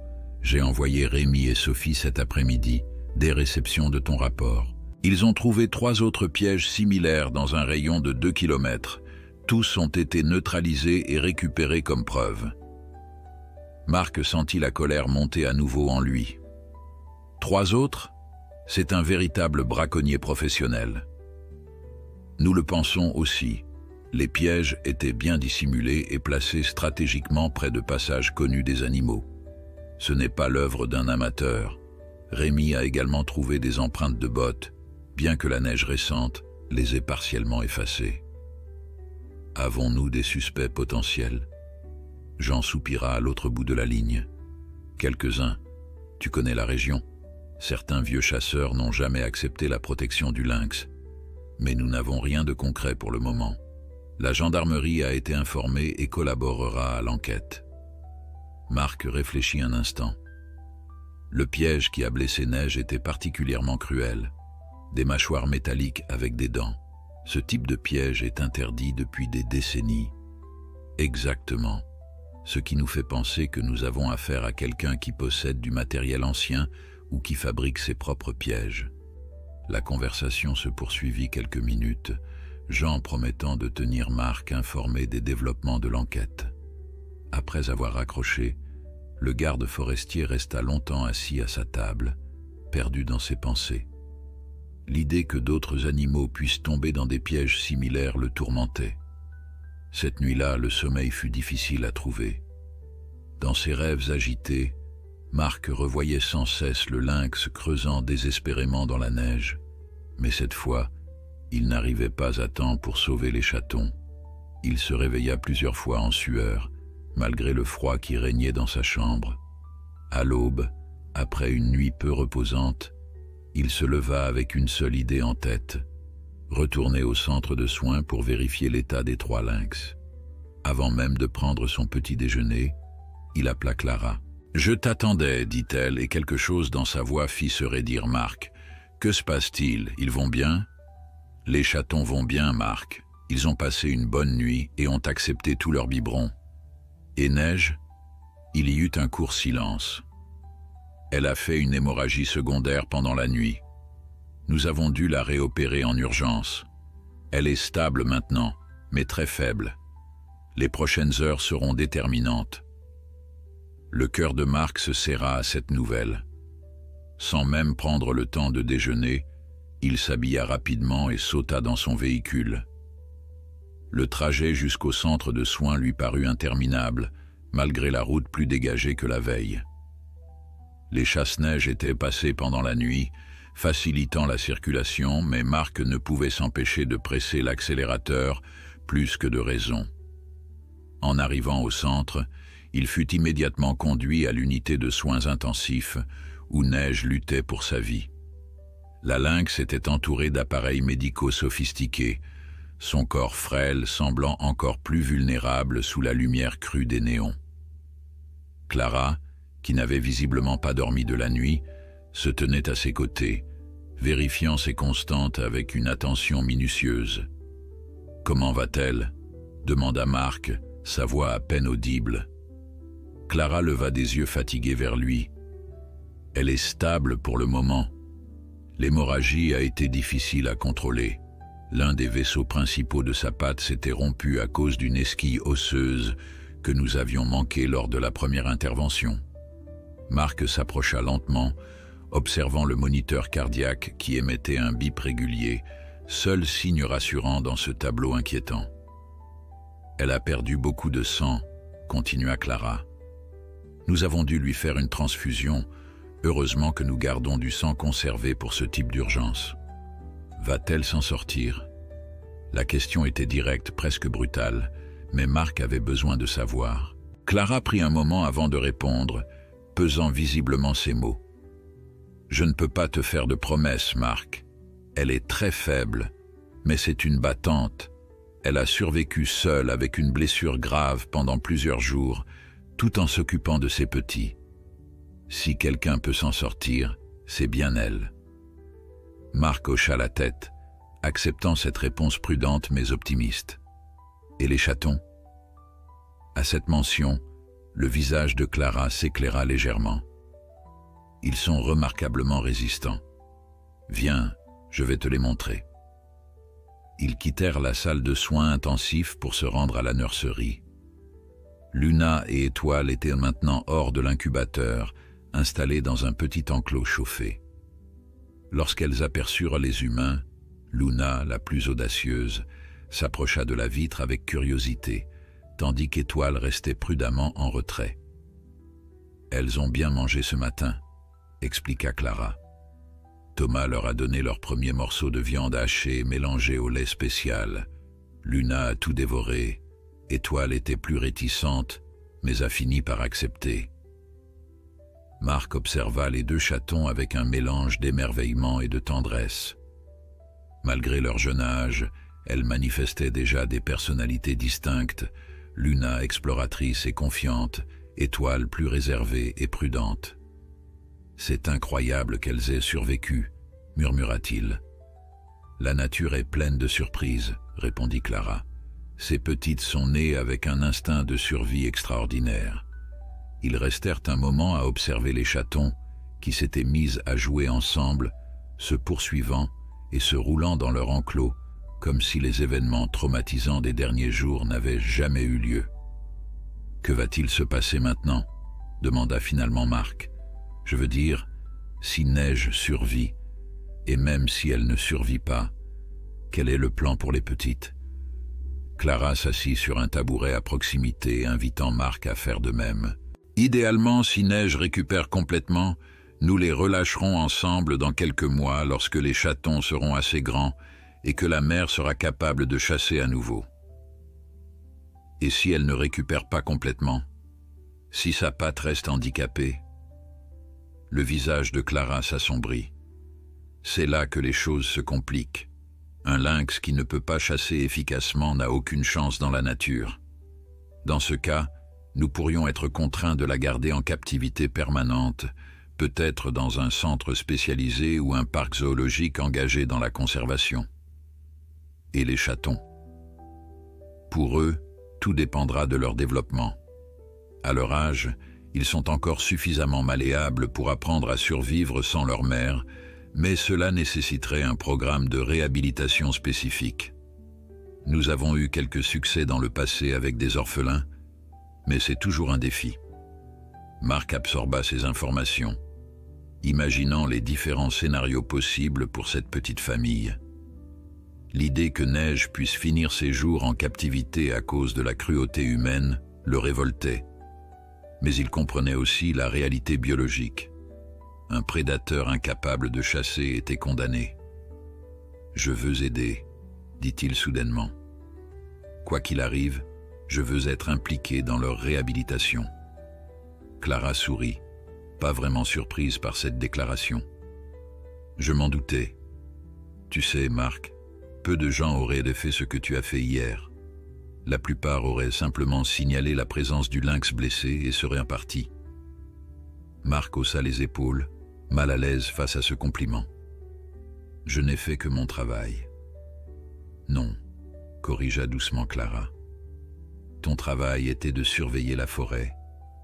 J'ai envoyé Rémi et Sophie cet après-midi, dès réception de ton rapport. Ils ont trouvé 3 autres pièges similaires dans un rayon de 2 km. Tous ont été neutralisés et récupérés comme preuve. Marc sentit la colère monter à nouveau en lui. 3 autres ? C'est un véritable braconnier professionnel. Nous le pensons aussi. Les pièges étaient bien dissimulés et placés stratégiquement près de passages connus des animaux. Ce n'est pas l'œuvre d'un amateur. Rémi a également trouvé des empreintes de bottes, bien que la neige récente les ait partiellement effacées. Avons-nous des suspects potentiels ? Jean soupira à l'autre bout de la ligne. Quelques-uns. Tu connais la région. Certains vieux chasseurs n'ont jamais accepté la protection du lynx. Mais nous n'avons rien de concret pour le moment. La gendarmerie a été informée et collaborera à l'enquête. Marc réfléchit un instant. Le piège qui a blessé Neige était particulièrement cruel. Des mâchoires métalliques avec des dents. Ce type de piège est interdit depuis des décennies. Exactement. Ce qui nous fait penser que nous avons affaire à quelqu'un qui possède du matériel ancien ou qui fabrique ses propres pièges. La conversation se poursuivit quelques minutes, Jean promettant de tenir Marc informé des développements de l'enquête. Après avoir raccroché, le garde forestier resta longtemps assis à sa table, perdu dans ses pensées. L'idée que d'autres animaux puissent tomber dans des pièges similaires le tourmentait. Cette nuit-là, le sommeil fut difficile à trouver. Dans ses rêves agités, Marc revoyait sans cesse le lynx creusant désespérément dans la neige, mais cette fois, il n'arrivait pas à temps pour sauver les chatons. Il se réveilla plusieurs fois en sueur, malgré le froid qui régnait dans sa chambre. À l'aube, après une nuit peu reposante, il se leva avec une seule idée en tête, retourner au centre de soins pour vérifier l'état des 3 lynx. Avant même de prendre son petit déjeuner, il appela Clara. « Je t'attendais, dit-elle, et quelque chose dans sa voix fit se raidir Marc. « Que se passe-t-il? Ils vont bien ?»« Les chatons vont bien, Marc. Ils ont passé une bonne nuit et ont accepté tous leurs biberons. »« Et Neige ?» Il y eut un court silence. « Elle a fait une hémorragie secondaire pendant la nuit. Nous avons dû la réopérer en urgence. Elle est stable maintenant, mais très faible. Les prochaines heures seront déterminantes. » Le cœur de Marc se serra à cette nouvelle. Sans même prendre le temps de déjeuner, il s'habilla rapidement et sauta dans son véhicule. Le trajet jusqu'au centre de soins lui parut interminable, malgré la route plus dégagée que la veille. Les chasse-neige étaient passés pendant la nuit, facilitant la circulation, mais Marc ne pouvait s'empêcher de presser l'accélérateur plus que de raison. En arrivant au centre, il fut immédiatement conduit à l'unité de soins intensifs, où Neige luttait pour sa vie. La lynx était entourée d'appareils médicaux sophistiqués, son corps frêle semblant encore plus vulnérable sous la lumière crue des néons. Clara, qui n'avait visiblement pas dormi de la nuit, se tenait à ses côtés, vérifiant ses constantes avec une attention minutieuse. « Comment va-t-elle » demanda Marc, sa voix à peine audible. Clara leva des yeux fatigués vers lui. « Elle est stable pour le moment. L'hémorragie a été difficile à contrôler. L'un des vaisseaux principaux de sa patte s'était rompu à cause d'une esquille osseuse que nous avions manquée lors de la première intervention. » Marc s'approcha lentement, observant le moniteur cardiaque qui émettait un bip régulier, seul signe rassurant dans ce tableau inquiétant. « Elle a perdu beaucoup de sang, » continua Clara. « Nous avons dû lui faire une transfusion. Heureusement que nous gardons du sang conservé pour ce type d'urgence. Va-t-elle s'en sortir ?» La question était directe, presque brutale, mais Marc avait besoin de savoir. Clara prit un moment avant de répondre, pesant visiblement ses mots. « Je ne peux pas te faire de promesses, Marc. Elle est très faible, mais c'est une battante. Elle a survécu seule avec une blessure grave pendant plusieurs jours, tout en s'occupant de ses petits. Si quelqu'un peut s'en sortir, c'est bien elle. » Marc hocha la tête, acceptant cette réponse prudente mais optimiste. « Et les chatons ?» À cette mention, le visage de Clara s'éclaira légèrement. « Ils sont remarquablement résistants. Viens, je vais te les montrer. » Ils quittèrent la salle de soins intensifs pour se rendre à la nurserie. Luna et Étoile étaient maintenant hors de l'incubateur, installées dans un petit enclos chauffé. Lorsqu'elles aperçurent les humains, Luna, la plus audacieuse, s'approcha de la vitre avec curiosité, tandis qu'Étoile restait prudemment en retrait. « Elles ont bien mangé ce matin », expliqua Clara. Thomas leur a donné leur premier morceau de viande hachée mélangée au lait spécial. Luna a tout dévoré. Étoile était plus réticente, mais a fini par accepter. Marc observa les deux chatons avec un mélange d'émerveillement et de tendresse. Malgré leur jeune âge, elles manifestaient déjà des personnalités distinctes, Luna exploratrice et confiante, Étoile plus réservée et prudente. « C'est incroyable qu'elles aient survécu, » murmura-t-il. « La nature est pleine de surprises, » répondit Clara. « Ces petites sont nées avec un instinct de survie extraordinaire. » Ils restèrent un moment à observer les chatons, qui s'étaient mis à jouer ensemble, se poursuivant et se roulant dans leur enclos, comme si les événements traumatisants des derniers jours n'avaient jamais eu lieu. « Que va-t-il se passer maintenant ?» demanda finalement Marc. « Je veux dire, si Neige survit, et même si elle ne survit pas, quel est le plan pour les petites ?» Clara s'assit sur un tabouret à proximité, invitant Marc à faire de même. « Idéalement, si Neige récupère complètement, nous les relâcherons ensemble dans quelques mois lorsque les chatons seront assez grands et que la mère sera capable de chasser à nouveau. Et si elle ne récupère pas complètement, si sa patte reste handicapée ?» Le visage de Clara s'assombrit. C'est là que les choses se compliquent. Un lynx qui ne peut pas chasser efficacement n'a aucune chance dans la nature. Dans ce cas, nous pourrions être contraints de la garder en captivité permanente, peut-être dans un centre spécialisé ou un parc zoologique engagé dans la conservation. Et les chatons? Pour eux, tout dépendra de leur développement. À leur âge, ils sont encore suffisamment malléables pour apprendre à survivre sans leur mère, mais cela nécessiterait un programme de réhabilitation spécifique. Nous avons eu quelques succès dans le passé avec des orphelins, mais c'est toujours un défi. Marc absorba ces informations, imaginant les différents scénarios possibles pour cette petite famille. L'idée que Neige puisse finir ses jours en captivité à cause de la cruauté humaine le révoltait, mais il comprenait aussi la réalité biologique. Un prédateur incapable de chasser était condamné. « Je veux aider », dit-il soudainement. « Quoi qu'il arrive, je veux être impliqué dans leur réhabilitation. » Clara sourit, pas vraiment surprise par cette déclaration. « Je m'en doutais. Tu sais, Marc, peu de gens auraient fait ce que tu as fait hier. La plupart auraient simplement signalé la présence du lynx blessé et seraient partis. » Marc haussa les épaules, mal à l'aise face à ce compliment. Je n'ai fait que mon travail. Non, corrigea doucement Clara. Ton travail était de surveiller la forêt,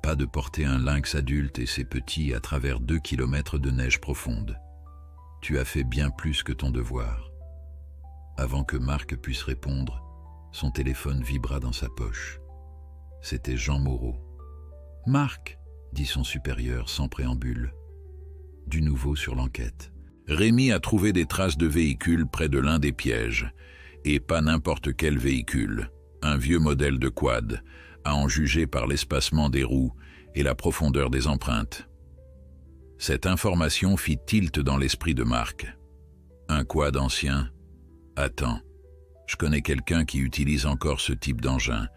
pas de porter un lynx adulte et ses petits à travers 2 kilomètres de neige profonde. Tu as fait bien plus que ton devoir. Avant que Marc puisse répondre, son téléphone vibra dans sa poche. C'était Jean Moreau. « Marc !» dit son supérieur sans préambule. Du nouveau sur l'enquête. Rémi a trouvé des traces de véhicules près de l'un des pièges, et pas n'importe quel véhicule, un vieux modèle de quad, à en juger par l'espacement des roues et la profondeur des empreintes. Cette information fit tilt dans l'esprit de Marc. Un quad ancien? Attends, je connais quelqu'un qui utilise encore ce type d'engin,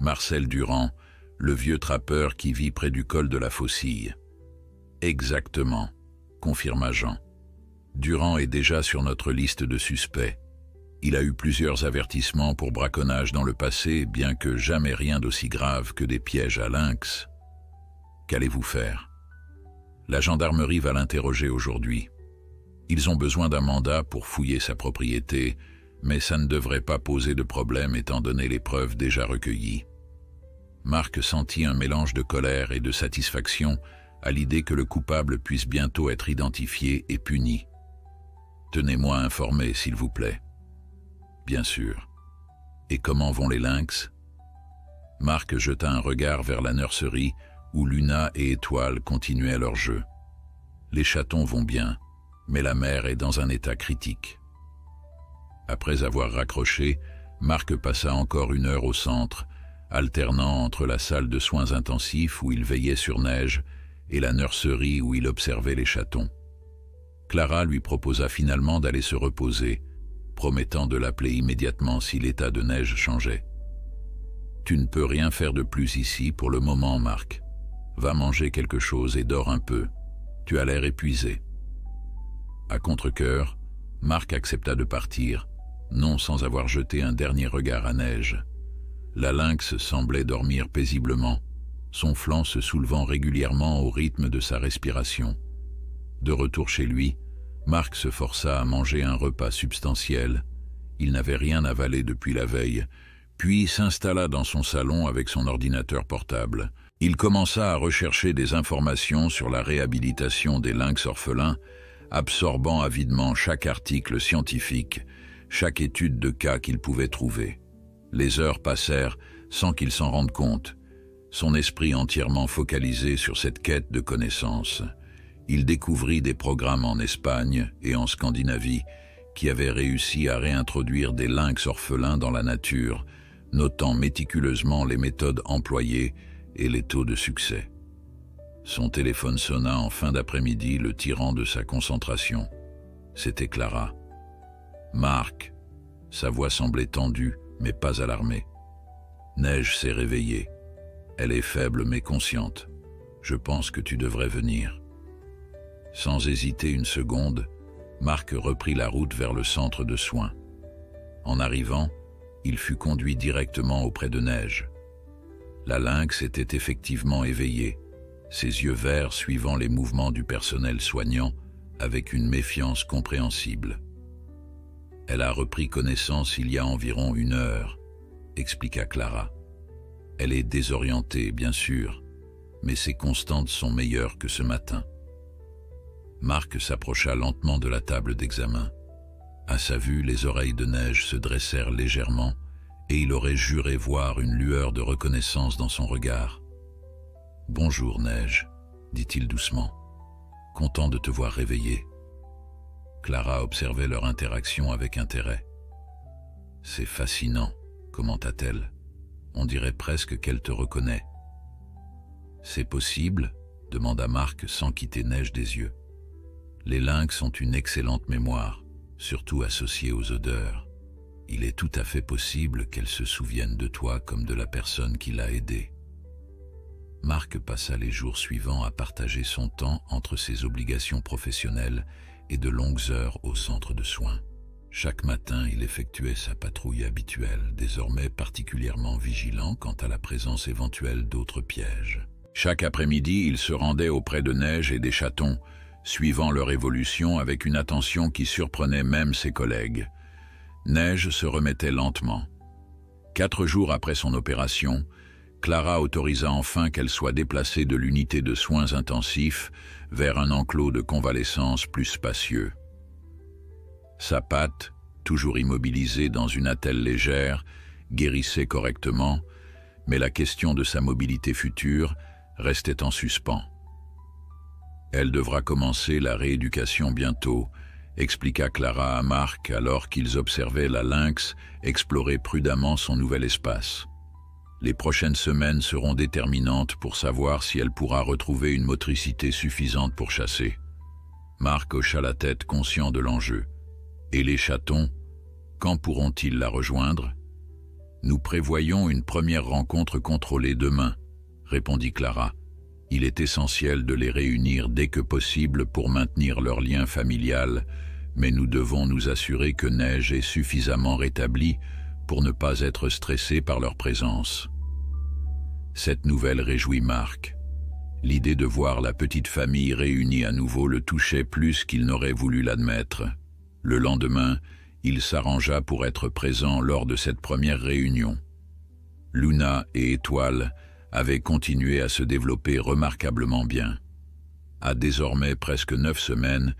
Marcel Durand, le vieux trappeur qui vit près du col de la Faucille. Exactement, confirma Jean. Durand est déjà sur notre liste de suspects. Il a eu plusieurs avertissements pour braconnage dans le passé, bien que jamais rien d'aussi grave que des pièges à lynx. Qu'allez-vous faire? La gendarmerie va l'interroger aujourd'hui. Ils ont besoin d'un mandat pour fouiller sa propriété, mais ça ne devrait pas poser de problème étant donné les preuves déjà recueillies. Marc sentit un mélange de colère et de satisfaction à l'idée que le coupable puisse bientôt être identifié et puni. Tenez-moi informé, s'il vous plaît. Bien sûr. Et comment vont les lynx? Marc jeta un regard vers la nurserie où Luna et Étoile continuaient leur jeu. Les chatons vont bien, mais la mère est dans un état critique. Après avoir raccroché, Marc passa encore 1 heure au centre, alternant entre la salle de soins intensifs où il veillait sur Neige et la nurserie où il observait les chatons. Clara lui proposa finalement d'aller se reposer, promettant de l'appeler immédiatement si l'état de Neige changeait. « Tu ne peux rien faire de plus ici pour le moment, Marc. Va manger quelque chose et dors un peu. Tu as l'air épuisé. » À contre-cœur, Marc accepta de partir, non sans avoir jeté un dernier regard à Neige. La lynx semblait dormir paisiblement, son flanc se soulevant régulièrement au rythme de sa respiration. De retour chez lui, Marc se força à manger un repas substantiel. Il n'avait rien avalé depuis la veille, puis s'installa dans son salon avec son ordinateur portable. Il commença à rechercher des informations sur la réhabilitation des lynx orphelins, absorbant avidement chaque article scientifique, chaque étude de cas qu'il pouvait trouver. Les heures passèrent sans qu'il s'en rende compte, son esprit entièrement focalisé sur cette quête de connaissances. Il découvrit des programmes en Espagne et en Scandinavie qui avaient réussi à réintroduire des lynx orphelins dans la nature, notant méticuleusement les méthodes employées et les taux de succès. Son téléphone sonna en fin d'après-midi, le tirant de sa concentration. C'était Clara. « Marc !» Sa voix semblait tendue, mais pas alarmée. « Neige s'est réveillée. Elle est faible mais consciente. Je pense que tu devrais venir. » Sans hésiter une seconde, Marc reprit la route vers le centre de soins. En arrivant, il fut conduit directement auprès de Neige. La lynx était effectivement éveillée, ses yeux verts suivant les mouvements du personnel soignant avec une méfiance compréhensible. « Elle a repris connaissance il y a environ 1 heure, » expliqua Clara. « Elle est désorientée, bien sûr, mais ses constantes sont meilleures que ce matin. » Marc s'approcha lentement de la table d'examen. À sa vue, les oreilles de Neige se dressèrent légèrement et il aurait juré voir une lueur de reconnaissance dans son regard. « Bonjour, Neige, » dit-il doucement. « Content de te voir réveillée. » Clara observait leur interaction avec intérêt. « C'est fascinant, » commenta-t-elle. « On dirait presque qu'elle te reconnaît. »« C'est possible ?» demanda Marc sans quitter Neige des yeux. « Les lynx ont une excellente mémoire, surtout associée aux odeurs. Il est tout à fait possible qu'elle se souvienne de toi comme de la personne qui l'a aidée. » Marc passa les jours suivants à partager son temps entre ses obligations professionnelles et de longues heures au centre de soins. Chaque matin, il effectuait sa patrouille habituelle, désormais particulièrement vigilant quant à la présence éventuelle d'autres pièges. Chaque après-midi, il se rendait auprès de Neige et des chatons, suivant leur évolution avec une attention qui surprenait même ses collègues. Neige se remettait lentement. 4 jours après son opération, Clara autorisa enfin qu'elle soit déplacée de l'unité de soins intensifs vers un enclos de convalescence plus spacieux. Sa patte, toujours immobilisée dans une attelle légère, guérissait correctement, mais la question de sa mobilité future restait en suspens. Elle devra commencer la rééducation bientôt, expliqua Clara à Marc alors qu'ils observaient la lynx explorer prudemment son nouvel espace. Les prochaines semaines seront déterminantes pour savoir si elle pourra retrouver une motricité suffisante pour chasser. Marc hocha la tête, conscient de l'enjeu. Et les chatons, quand pourront-ils la rejoindre? Nous prévoyons une première rencontre contrôlée demain, répondit Clara. Il est essentiel de les réunir dès que possible pour maintenir leur lien familial, mais nous devons nous assurer que Neige est suffisamment rétablie pour ne pas être stressée par leur présence. Cette nouvelle réjouit Marc. L'idée de voir la petite famille réunie à nouveau le touchait plus qu'il n'aurait voulu l'admettre. Le lendemain, il s'arrangea pour être présent lors de cette première réunion. Luna et Étoile avaient continué à se développer remarquablement bien. À désormais presque 9 semaines,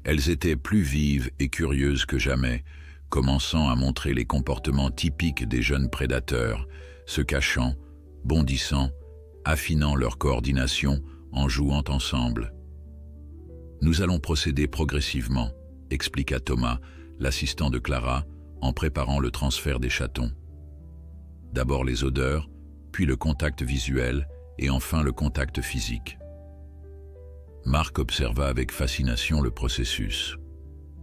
elles étaient plus vives et curieuses que jamais, commençant à montrer les comportements typiques des jeunes prédateurs, se cachant, bondissant, affinant leur coordination en jouant ensemble. « Nous allons procéder progressivement », expliqua Thomas, l'assistant de Clara, en préparant le transfert des chatons. D'abord les odeurs, puis le contact visuel et enfin le contact physique. Marc observa avec fascination le processus.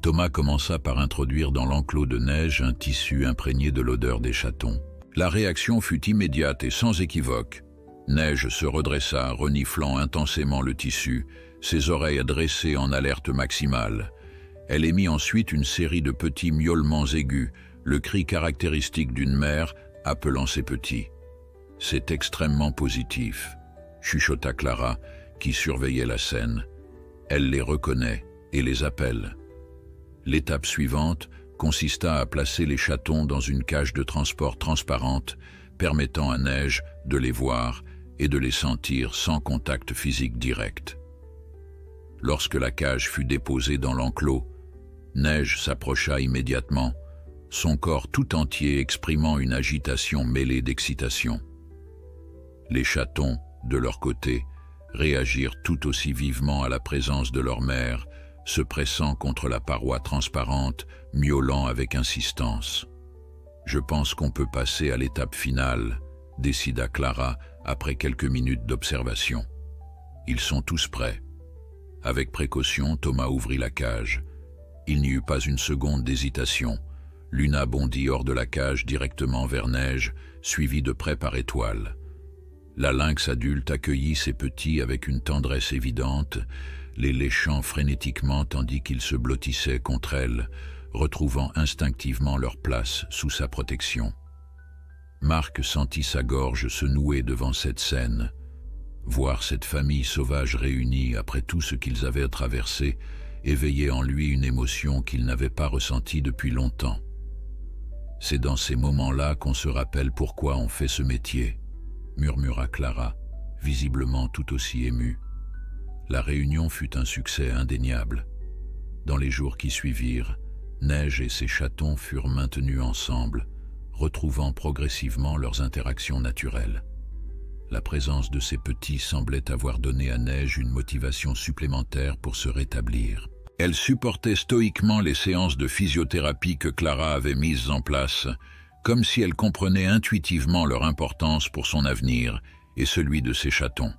Thomas commença par introduire dans l'enclos de Neige un tissu imprégné de l'odeur des chatons. La réaction fut immédiate et sans équivoque. Neige se redressa, reniflant intensément le tissu, ses oreilles dressées en alerte maximale. Elle émit ensuite une série de petits miaulements aigus, le cri caractéristique d'une mère appelant ses petits. « C'est extrêmement positif », chuchota Clara, qui surveillait la scène. Elle les reconnaît et les appelle. L'étape suivante consista à placer les chatons dans une cage de transport transparente, permettant à Neige de les voir et de les sentir sans contact physique direct. Lorsque la cage fut déposée dans l'enclos, Neige s'approcha immédiatement, son corps tout entier exprimant une agitation mêlée d'excitation. Les chatons, de leur côté, réagirent tout aussi vivement à la présence de leur mère, se pressant contre la paroi transparente, miaulant avec insistance. « Je pense qu'on peut passer à l'étape finale », décida Clara après quelques minutes d'observation. « Ils sont tous prêts. » Avec précaution, Thomas ouvrit la cage. Il n'y eut pas une seconde d'hésitation. Luna bondit hors de la cage directement vers Neige, suivie de près par Étoile. La lynx adulte accueillit ses petits avec une tendresse évidente, les léchant frénétiquement tandis qu'ils se blottissaient contre elle, retrouvant instinctivement leur place sous sa protection. Marc sentit sa gorge se nouer devant cette scène. Voir cette famille sauvage réunie après tout ce qu'ils avaient traversé éveillait en lui une émotion qu'il n'avait pas ressentie depuis longtemps. C'est dans ces moments-là qu'on se rappelle pourquoi on fait ce métier, murmura Clara, visiblement tout aussi émue. La réunion fut un succès indéniable. Dans les jours qui suivirent, Neige et ses chatons furent maintenus ensemble, retrouvant progressivement leurs interactions naturelles. La présence de ces petits semblait avoir donné à Neige une motivation supplémentaire pour se rétablir. Elle supportait stoïquement les séances de physiothérapie que Clara avait mises en place, comme si elle comprenait intuitivement leur importance pour son avenir et celui de ses chatons.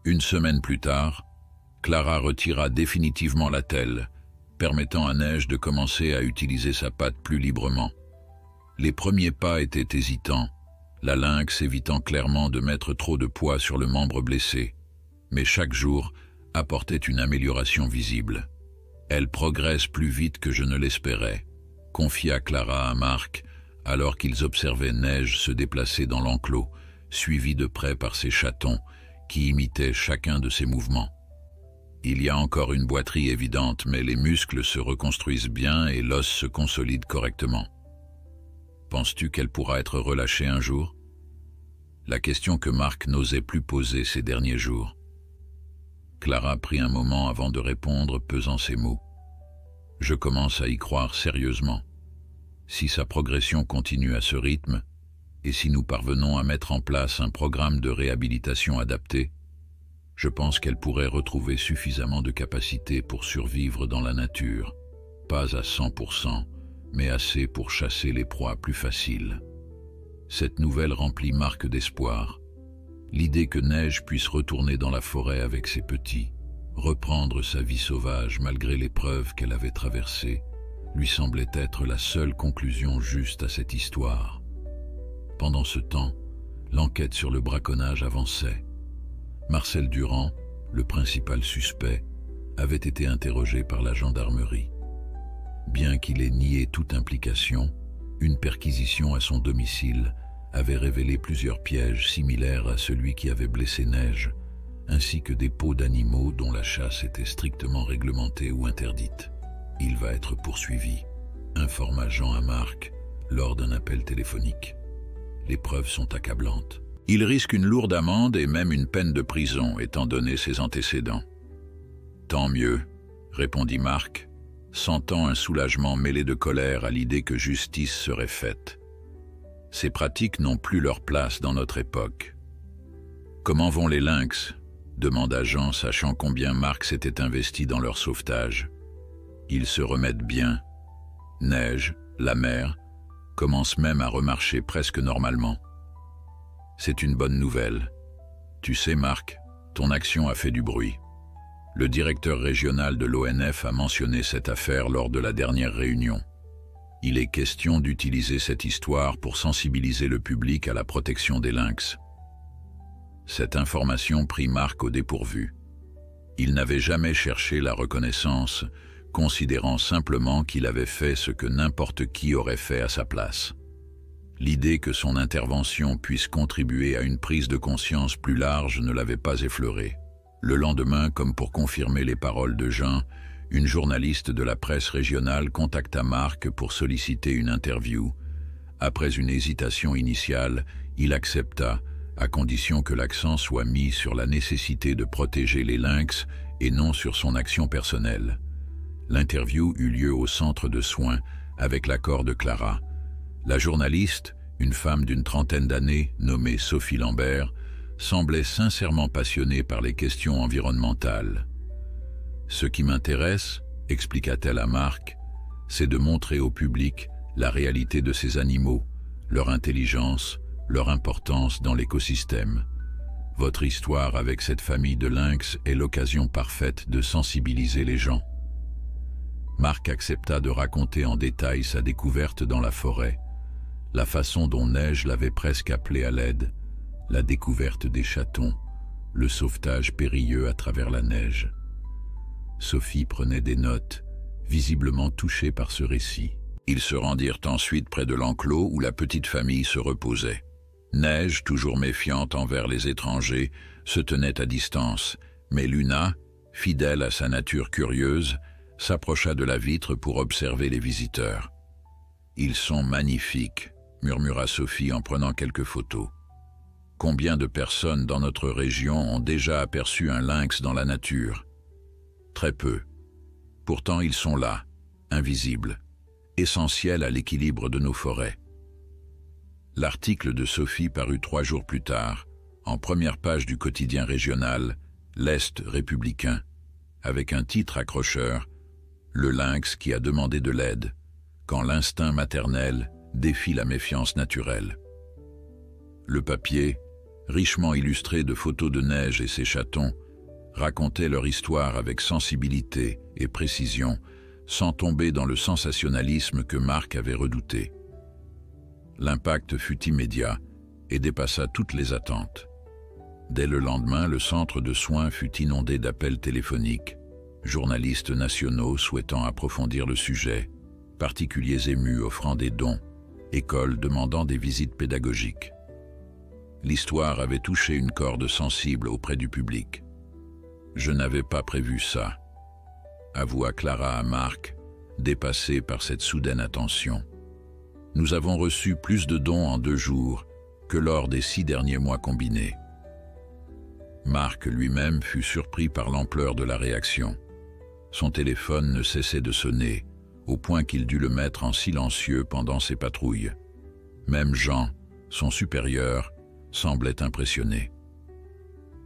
Une semaine plus tard, Clara retira définitivement l'attelle, permettant à Neige de commencer à utiliser sa patte plus librement. Les premiers pas étaient hésitants, la lynx évitant clairement de mettre trop de poids sur le membre blessé, mais chaque jour apportait une amélioration visible. « Elle progresse plus vite que je ne l'espérais », confia Clara à Marc, alors qu'ils observaient Neige se déplacer dans l'enclos, suivie de près par ses chatons, qui imitaient chacun de ses mouvements. Il y a encore une boiterie évidente, mais les muscles se reconstruisent bien et l'os se consolide correctement. Penses-tu qu'elle pourra être relâchée un jour? La question que Marc n'osait plus poser ces derniers jours. Clara prit un moment avant de répondre, pesant ses mots. Je commence à y croire sérieusement. Si sa progression continue à ce rythme, et si nous parvenons à mettre en place un programme de réhabilitation adapté, je pense qu'elle pourrait retrouver suffisamment de capacité pour survivre dans la nature, pas à 100%, mais assez pour chasser les proies plus faciles. Cette nouvelle remplit Marc d'espoir. L'idée que Neige puisse retourner dans la forêt avec ses petits, reprendre sa vie sauvage malgré l'épreuve qu'elle avait traversée, lui semblait être la seule conclusion juste à cette histoire. Pendant ce temps, l'enquête sur le braconnage avançait. Marcel Durand, le principal suspect, avait été interrogé par la gendarmerie. Bien qu'il ait nié toute implication, une perquisition à son domicile avait révélé plusieurs pièges similaires à celui qui avait blessé Neige, ainsi que des peaux d'animaux dont la chasse était strictement réglementée ou interdite. Il va être poursuivi, informa Jean à Marc lors d'un appel téléphonique. Les preuves sont accablantes. Il risque une lourde amende et même une peine de prison, étant donné ses antécédents. Tant mieux, répondit Marc, sentant un soulagement mêlé de colère à l'idée que justice serait faite. Ces pratiques n'ont plus leur place dans notre époque. Comment vont les lynx? Demanda Jean, sachant combien Marc s'était investi dans leur sauvetage. Ils se remettent bien. Neige, la mère, commence même à remarcher presque normalement. C'est une bonne nouvelle. Tu sais, Marc, ton action a fait du bruit. Le directeur régional de l'ONF a mentionné cette affaire lors de la dernière réunion. Il est question d'utiliser cette histoire pour sensibiliser le public à la protection des lynx. Cette information prit Marc au dépourvu. Il n'avait jamais cherché la reconnaissance, considérant simplement qu'il avait fait ce que n'importe qui aurait fait à sa place. L'idée que son intervention puisse contribuer à une prise de conscience plus large ne l'avait pas effleuré. Le lendemain, comme pour confirmer les paroles de Jean, une journaliste de la presse régionale contacta Marc pour solliciter une interview. Après une hésitation initiale, il accepta, à condition que l'accent soit mis sur la nécessité de protéger les lynx et non sur son action personnelle. L'interview eut lieu au centre de soins, avec l'accord de Clara. La journaliste, une femme d'une trentaine d'années, nommée Sophie Lambert, semblait sincèrement passionnée par les questions environnementales. « Ce qui m'intéresse, expliqua-t-elle à Marc, c'est de montrer au public la réalité de ces animaux, leur intelligence, leur importance dans l'écosystème. Votre histoire avec cette famille de lynx est l'occasion parfaite de sensibiliser les gens. » Marc accepta de raconter en détail sa découverte dans la forêt, la façon dont Neige l'avait presque appelé à l'aide, la découverte des chatons, le sauvetage périlleux à travers la neige. Sophie prenait des notes, visiblement touchée par ce récit. Ils se rendirent ensuite près de l'enclos où la petite famille se reposait. Neige, toujours méfiante envers les étrangers, se tenait à distance, mais Luna, fidèle à sa nature curieuse, s'approcha de la vitre pour observer les visiteurs. « Ils sont magnifiques », murmura Sophie en prenant quelques photos. « Combien de personnes dans notre région ont déjà aperçu un lynx dans la nature? Très peu. Pourtant ils sont là, invisibles, essentiels à l'équilibre de nos forêts. » L'article de Sophie parut 3 jours plus tard, en première page du quotidien régional, l'Est républicain, avec un titre accrocheur, « Le lynx qui a demandé de l'aide, quand l'instinct maternel défie la méfiance naturelle. » Le papier, richement illustré de photos de Neige et ses chatons, racontait leur histoire avec sensibilité et précision, sans tomber dans le sensationnalisme que Marc avait redouté. L'impact fut immédiat et dépassa toutes les attentes. Dès le lendemain, le centre de soins fut inondé d'appels téléphoniques, journalistes nationaux souhaitant approfondir le sujet, particuliers émus offrant des dons, écoles demandant des visites pédagogiques. L'histoire avait touché une corde sensible auprès du public. Je n'avais pas prévu ça, avoua Clara à Marc, dépassée par cette soudaine attention. Nous avons reçu plus de dons en 2 jours que lors des 6 derniers mois combinés. Marc lui-même fut surpris par l'ampleur de la réaction. Son téléphone ne cessait de sonner, au point qu'il dut le mettre en silencieux pendant ses patrouilles. Même Jean, son supérieur, semblait impressionné.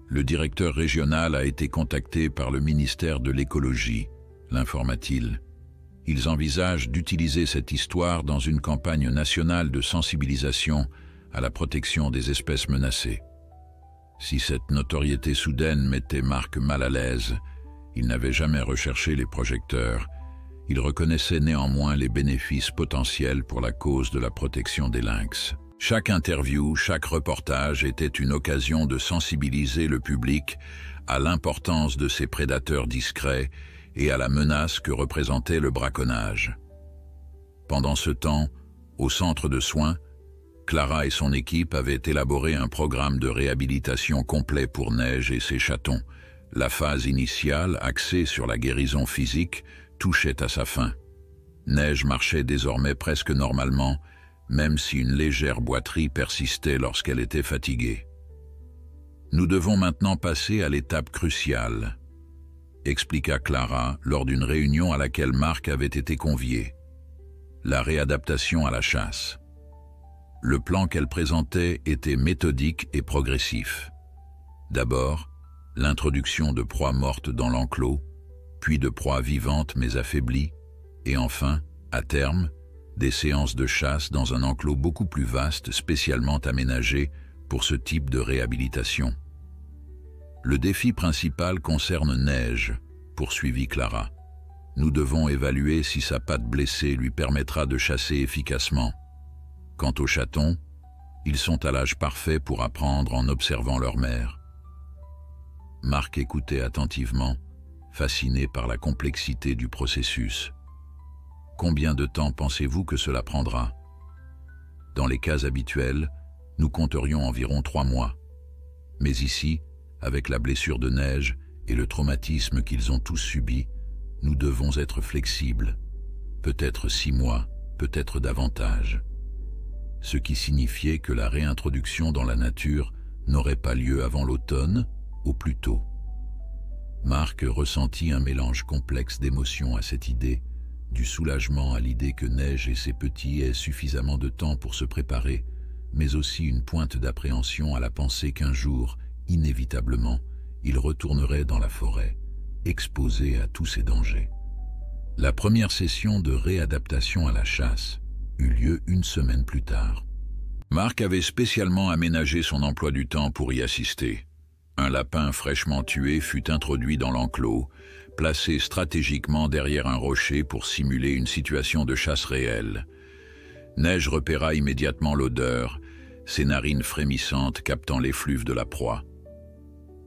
Le directeur régional a été contacté par le ministère de l'Écologie, l'informa-t-il. Ils envisagent d'utiliser cette histoire dans une campagne nationale de sensibilisation à la protection des espèces menacées. Si cette notoriété soudaine mettait Marc mal à l'aise, il n'avait jamais recherché les projecteurs. Il reconnaissait néanmoins les bénéfices potentiels pour la cause de la protection des lynx. Chaque interview, chaque reportage était une occasion de sensibiliser le public à l'importance de ces prédateurs discrets et à la menace que représentait le braconnage. Pendant ce temps, au centre de soins, Clara et son équipe avaient élaboré un programme de réhabilitation complet pour Neige et ses chatons. La phase initiale, axée sur la guérison physique, touchait à sa fin. Neige marchait désormais presque normalement, même si une légère boiterie persistait lorsqu'elle était fatiguée. Nous devons maintenant passer à l'étape cruciale, expliqua Clara lors d'une réunion à laquelle Marc avait été convié. La réadaptation à la chasse. Le plan qu'elle présentait était méthodique et progressif. D'abord, l'introduction de proies mortes dans l'enclos, puis de proies vivantes mais affaiblies, et enfin, à terme, des séances de chasse dans un enclos beaucoup plus vaste spécialement aménagé pour ce type de réhabilitation. Le défi principal concerne Neige, poursuivit Clara. Nous devons évaluer si sa patte blessée lui permettra de chasser efficacement. Quant aux chatons, ils sont à l'âge parfait pour apprendre en observant leur mère. Marc écoutait attentivement, fasciné par la complexité du processus. Combien de temps pensez-vous que cela prendra? Dans les cas habituels, nous compterions environ 3 mois. Mais ici, avec la blessure de Neige et le traumatisme qu'ils ont tous subi, nous devons être flexibles. Peut-être 6 mois, peut-être davantage. Ce qui signifiait que la réintroduction dans la nature n'aurait pas lieu avant l'automne, au plus tôt. Marc ressentit un mélange complexe d'émotions à cette idée, du soulagement à l'idée que Neige et ses petits aient suffisamment de temps pour se préparer, mais aussi une pointe d'appréhension à la pensée qu'un jour, inévitablement, ils retourneraient dans la forêt, exposés à tous ces dangers. La première session de réadaptation à la chasse eut lieu 1 semaine plus tard. Marc avait spécialement aménagé son emploi du temps pour y assister. Un lapin fraîchement tué fut introduit dans l'enclos, placé stratégiquement derrière un rocher pour simuler une situation de chasse réelle. Neige repéra immédiatement l'odeur, ses narines frémissantes captant l'effluve de la proie.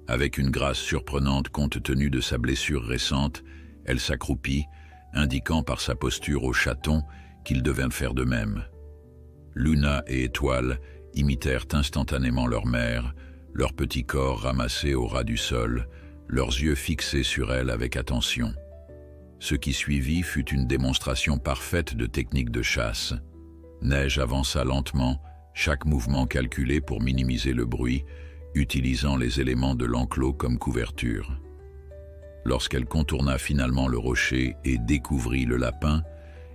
Avec une grâce surprenante compte tenu de sa blessure récente, elle s'accroupit, indiquant par sa posture au chaton qu'ils devaient faire de même. Luna et Étoile imitèrent instantanément leur mère, leur petit corps ramassé au ras du sol, leurs yeux fixés sur elle avec attention. Ce qui suivit fut une démonstration parfaite de technique de chasse. Neige avança lentement, chaque mouvement calculé pour minimiser le bruit, utilisant les éléments de l'enclos comme couverture. Lorsqu'elle contourna finalement le rocher et découvrit le lapin,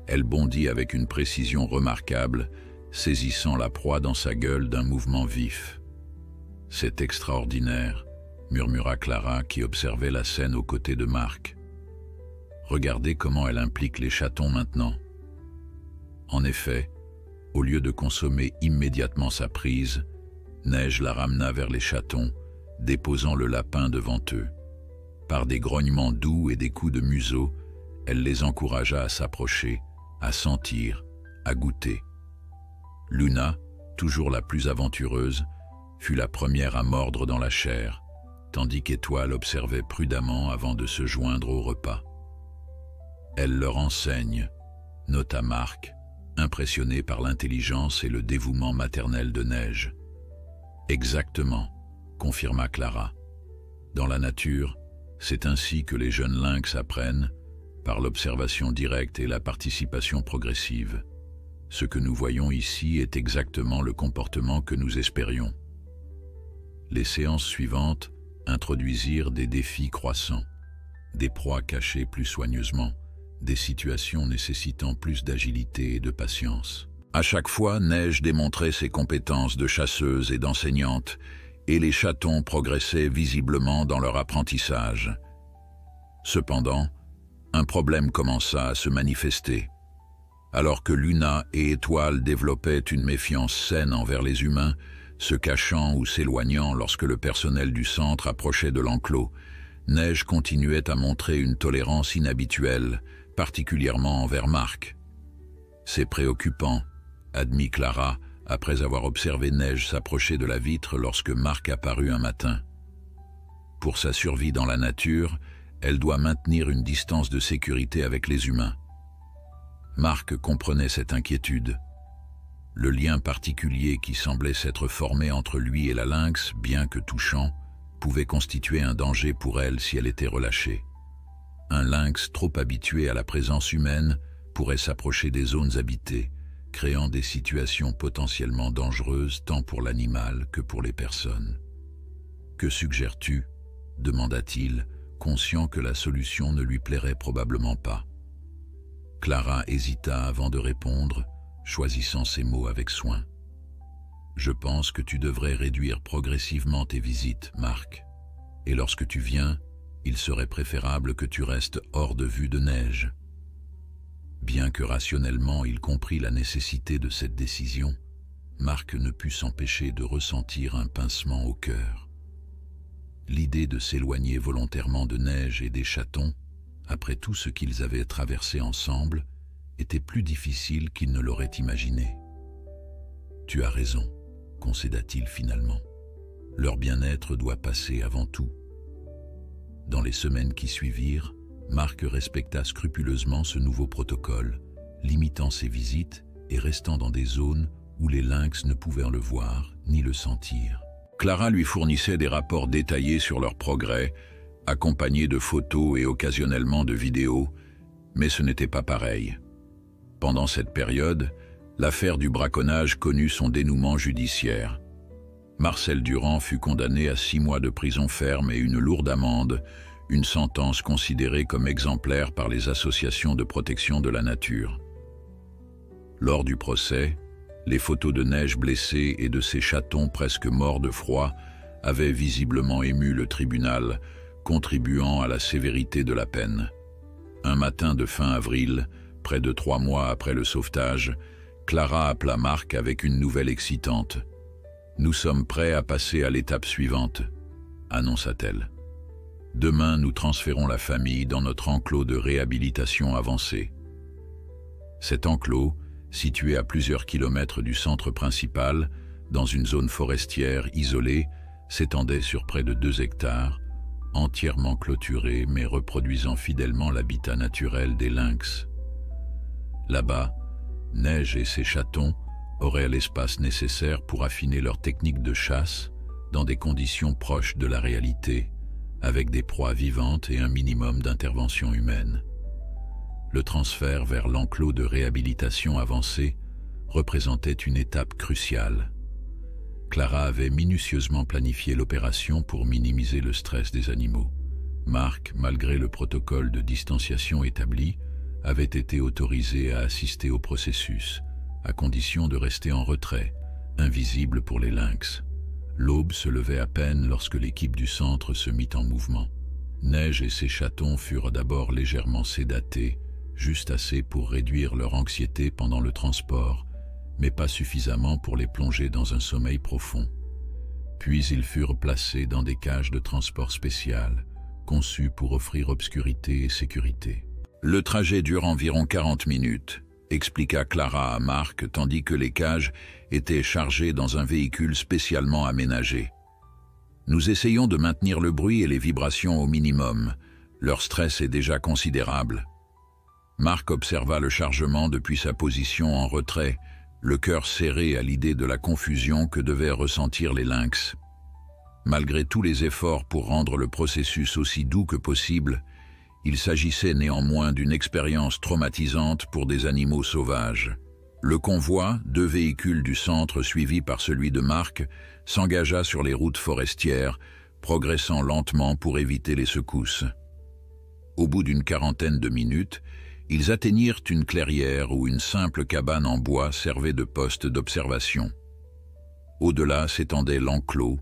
elle bondit avec une précision remarquable, saisissant la proie dans sa gueule d'un mouvement vif. « C'est extraordinaire », murmura Clara qui observait la scène aux côtés de Marc. « Regardez comment elle implique les chatons maintenant. » En effet, au lieu de consommer immédiatement sa prise, Neige la ramena vers les chatons, déposant le lapin devant eux. Par des grognements doux et des coups de museau, elle les encouragea à s'approcher, à sentir, à goûter. Luna, toujours la plus aventureuse, fut la première à mordre dans la chair, tandis qu'Étoile observait prudemment avant de se joindre au repas. Elle leur enseigne, nota Marc, impressionné par l'intelligence et le dévouement maternel de Neige. « Exactement », confirma Clara. « Dans la nature, C'est ainsi que les jeunes lynx apprennent, par l'observation directe et la participation progressive. Ce que nous voyons ici est exactement le comportement que nous espérions. Les séances suivantes introduisirent des défis croissants, des proies cachées plus soigneusement, des situations nécessitant plus d'agilité et de patience. À chaque fois, Neige démontrait ses compétences de chasseuse et d'enseignante, et les chatons progressaient visiblement dans leur apprentissage. Cependant, un problème commença à se manifester. Alors que Luna et Étoile développaient une méfiance saine envers les humains, se cachant ou s'éloignant lorsque le personnel du centre approchait de l'enclos, Neige continuait à montrer une tolérance inhabituelle, particulièrement envers Marc. « C'est préoccupant », admit Clara, après avoir observé Neige s'approcher de la vitre lorsque Marc apparut un matin. Pour sa survie dans la nature, elle doit maintenir une distance de sécurité avec les humains. Marc comprenait cette inquiétude. Le lien particulier qui semblait s'être formé entre lui et la lynx, bien que touchant, pouvait constituer un danger pour elle si elle était relâchée. Un lynx trop habitué à la présence humaine pourrait s'approcher des zones habitées, créant des situations potentiellement dangereuses tant pour l'animal que pour les personnes. « Que suggères-tu » demanda-t-il, conscient que la solution ne lui plairait probablement pas. Clara hésita avant de répondre, choisissant ses mots avec soin. « Je pense que tu devrais réduire progressivement tes visites, Marc. Et lorsque tu viens, il serait préférable que tu restes hors de vue de Neige. » Bien que rationnellement il comprit la nécessité de cette décision, Marc ne put s'empêcher de ressentir un pincement au cœur. L'idée de s'éloigner volontairement de Neige et des chatons, après tout ce qu'ils avaient traversé ensemble, était plus difficile qu'il ne l'aurait imaginé. « Tu as raison », concéda-t-il finalement. « Leur bien-être doit passer avant tout. » Dans les semaines qui suivirent, Marc respecta scrupuleusement ce nouveau protocole, limitant ses visites et restant dans des zones où les lynx ne pouvaient le voir ni le sentir. Clara lui fournissait des rapports détaillés sur leurs progrès, accompagnés de photos et occasionnellement de vidéos, mais ce n'était pas pareil. Pendant cette période, l'affaire du braconnage connut son dénouement judiciaire. Marcel Durand fut condamné à 6 mois de prison ferme et une lourde amende, une sentence considérée comme exemplaire par les associations de protection de la nature. Lors du procès, les photos de Neige blessée et de ses chatons presque morts de froid avaient visiblement ému le tribunal, contribuant à la sévérité de la peine. Un matin de fin avril, près de 3 mois après le sauvetage, Clara appela Marc avec une nouvelle excitante. « Nous sommes prêts à passer à l'étape suivante », annonça-t-elle. « Demain, nous transférons la famille dans notre enclos de réhabilitation avancée. » Cet enclos, situé à plusieurs kilomètres du centre principal, dans une zone forestière isolée, s'étendait sur près de 2 hectares, entièrement clôturé mais reproduisant fidèlement l'habitat naturel des lynx. Là-bas, Neige et ses chatons auraient l'espace nécessaire pour affiner leur technique de chasse dans des conditions proches de la réalité, avec des proies vivantes et un minimum d'intervention humaine. Le transfert vers l'enclos de réhabilitation avancée représentait une étape cruciale. Clara avait minutieusement planifié l'opération pour minimiser le stress des animaux. Marc, malgré le protocole de distanciation établi, avait été autorisé à assister au processus, à condition de rester en retrait, invisible pour les lynx. L'aube se levait à peine lorsque l'équipe du centre se mit en mouvement. Neige et ses chatons furent d'abord légèrement sédatés, juste assez pour réduire leur anxiété pendant le transport, mais pas suffisamment pour les plonger dans un sommeil profond. Puis ils furent placés dans des cages de transport spéciales, conçues pour offrir obscurité et sécurité. Le trajet dure environ 40 minutes, expliqua Clara à Marc, tandis que les cages étaient chargées dans un véhicule spécialement aménagé. Nous essayons de maintenir le bruit et les vibrations au minimum. Leur stress est déjà considérable. Marc observa le chargement depuis sa position en retrait, le cœur serré à l'idée de la confusion que devaient ressentir les lynx. Malgré tous les efforts pour rendre le processus aussi doux que possible, il s'agissait néanmoins d'une expérience traumatisante pour des animaux sauvages. Le convoi, 2 véhicules du centre suivis par celui de Marc, s'engagea sur les routes forestières, progressant lentement pour éviter les secousses. Au bout d'une quarantaine de minutes, ils atteignirent une clairière où une simple cabane en bois servait de poste d'observation. Au-delà s'étendait l'enclos,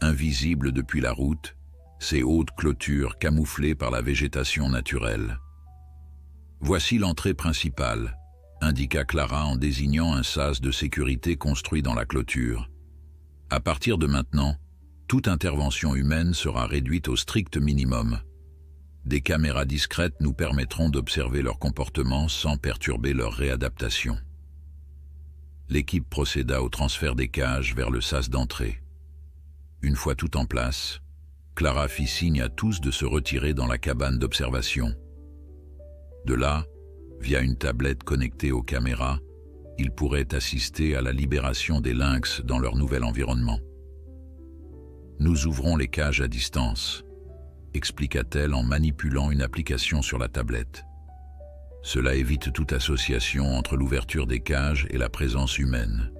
invisible depuis la route, ses hautes clôtures camouflées par la végétation naturelle. « Voici l'entrée principale », indiqua Clara en désignant un sas de sécurité construit dans la clôture. « À partir de maintenant, toute intervention humaine sera réduite au strict minimum. Des caméras discrètes nous permettront d'observer leur comportement sans perturber leur réadaptation. » L'équipe procéda au transfert des cages vers le sas d'entrée. Une fois tout en place, Clara fit signe à tous de se retirer dans la cabane d'observation. De là, via une tablette connectée aux caméras, ils pourraient assister à la libération des lynx dans leur nouvel environnement. « Nous ouvrons les cages à distance », expliqua-t-elle en manipulant une application sur la tablette. Cela évite toute association entre l'ouverture des cages et la présence humaine.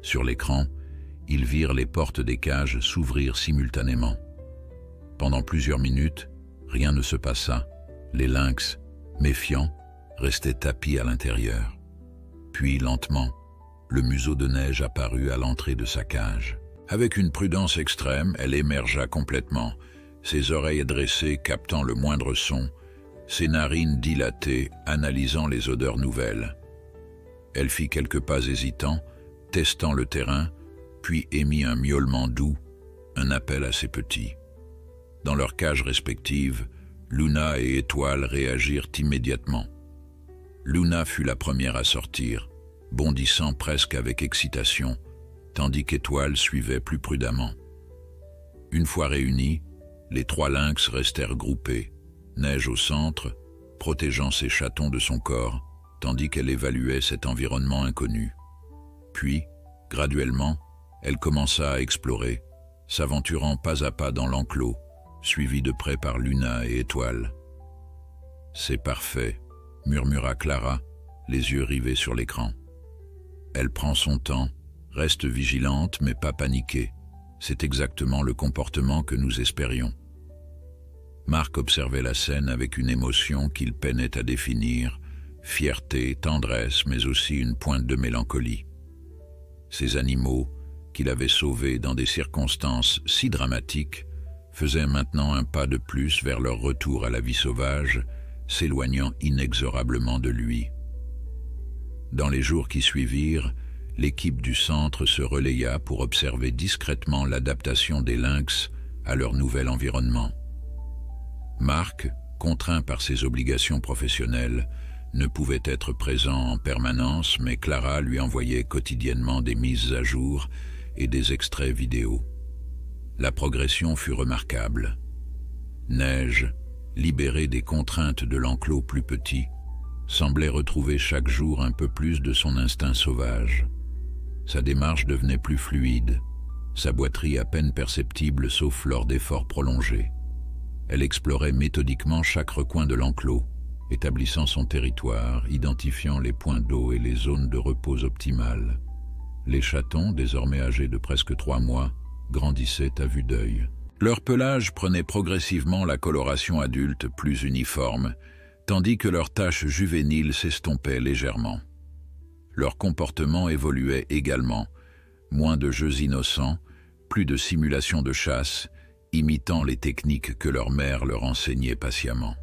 Sur l'écran, ils virent les portes des cages s'ouvrir simultanément. Pendant plusieurs minutes, rien ne se passa. Les lynx, méfiants, restaient tapis à l'intérieur. Puis, lentement, le museau de Neige apparut à l'entrée de sa cage. Avec une prudence extrême, elle émergea complètement, ses oreilles dressées captant le moindre son, ses narines dilatées, analysant les odeurs nouvelles. Elle fit quelques pas hésitants, testant le terrain, puis émit un miaulement doux, un appel à ses petits. Dans leurs cages respectives, Luna et Étoile réagirent immédiatement. Luna fut la première à sortir, bondissant presque avec excitation, tandis qu'Étoile suivait plus prudemment. Une fois réunis, les 3 lynx restèrent groupés, Neige au centre, protégeant ses chatons de son corps, tandis qu'elle évaluait cet environnement inconnu. Puis, graduellement, elle commença à explorer, s'aventurant pas à pas dans l'enclos, suivie de près par Luna et Étoile. « C'est parfait », murmura Clara, les yeux rivés sur l'écran. Elle prend son temps, reste vigilante mais pas paniquée. C'est exactement le comportement que nous espérions. Marc observait la scène avec une émotion qu'il peinait à définir, fierté, tendresse, mais aussi une pointe de mélancolie. Ces animaux, qu'il avait sauvés dans des circonstances si dramatiques, faisaient maintenant un pas de plus vers leur retour à la vie sauvage, s'éloignant inexorablement de lui. Dans les jours qui suivirent, l'équipe du centre se relaya pour observer discrètement l'adaptation des lynx à leur nouvel environnement. Marc, contraint par ses obligations professionnelles, ne pouvait être présent en permanence, mais Clara lui envoyait quotidiennement des mises à jour et des extraits vidéo. La progression fut remarquable. Neige, libérée des contraintes de l'enclos plus petit, semblait retrouver chaque jour un peu plus de son instinct sauvage. Sa démarche devenait plus fluide, sa boiterie à peine perceptible sauf lors d'efforts prolongés. Elle explorait méthodiquement chaque recoin de l'enclos, établissant son territoire, identifiant les points d'eau et les zones de repos optimales. Les chatons, désormais âgés de presque 3 mois, grandissaient à vue d'œil. Leur pelage prenait progressivement la coloration adulte plus uniforme, tandis que leurs taches juvéniles s'estompaient légèrement. Leur comportement évoluait également, moins de jeux innocents, plus de simulations de chasse, imitant les techniques que leur mère leur enseignait patiemment.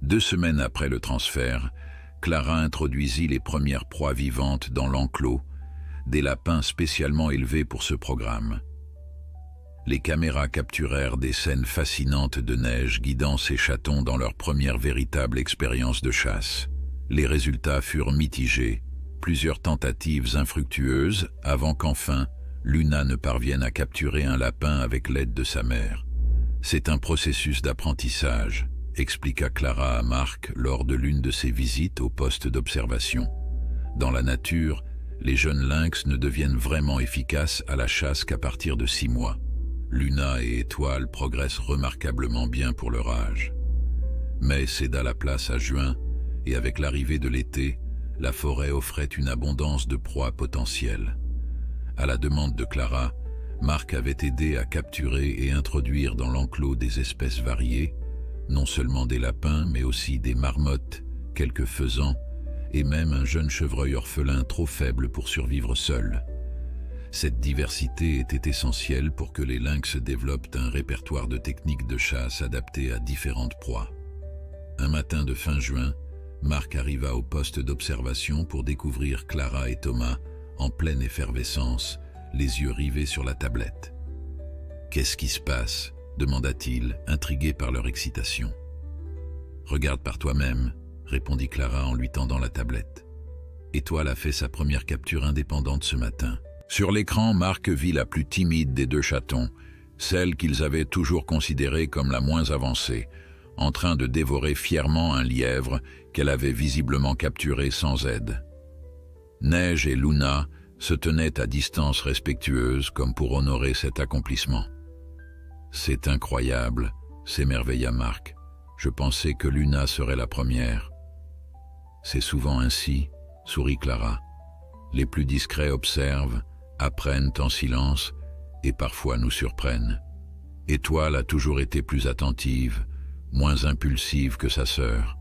2 semaines après le transfert, Clara introduisit les premières proies vivantes dans l'enclos, des lapins spécialement élevés pour ce programme. Les caméras capturèrent des scènes fascinantes de Neige guidant ces chatons dans leur première véritable expérience de chasse. Les résultats furent mitigés, plusieurs tentatives infructueuses avant qu'enfin Luna ne parvienne à capturer un lapin avec l'aide de sa mère. C'est un processus d'apprentissage, expliqua Clara à Marc lors de l'une de ses visites au poste d'observation. Dans la nature, les jeunes lynx ne deviennent vraiment efficaces à la chasse qu'à partir de 6 mois. Luna et Étoile progressent remarquablement bien pour leur âge. Mai céda la place à Juin, et avec l'arrivée de l'été, la forêt offrait une abondance de proies potentielles. À la demande de Clara, Marc avait aidé à capturer et introduire dans l'enclos des espèces variées, non seulement des lapins, mais aussi des marmottes, quelques faisans, et même un jeune chevreuil orphelin trop faible pour survivre seul. Cette diversité était essentielle pour que les lynx développent un répertoire de techniques de chasse adaptées à différentes proies. Un matin de fin juin, Marc arriva au poste d'observation pour découvrir Clara et Thomas en pleine effervescence, les yeux rivés sur la tablette. « Qu'est-ce qui se passe ?» demanda-t-il, intrigué par leur excitation. « Regarde par toi-même », répondit Clara en lui tendant la tablette. Étoile a fait sa première capture indépendante ce matin. Sur l'écran, Marc vit la plus timide des deux chatons, celle qu'ils avaient toujours considérée comme la moins avancée, en train de dévorer fièrement un lièvre qu'elle avait visiblement capturé sans aide. Neige et Luna se tenaient à distance respectueuse comme pour honorer cet accomplissement. « C'est incroyable », s'émerveilla Marc. « Je pensais que Luna serait la première. » « C'est souvent ainsi, » sourit Clara. « Les plus discrets observent, apprennent en silence et parfois nous surprennent. Étoile a toujours été plus attentive, moins impulsive que sa sœur. »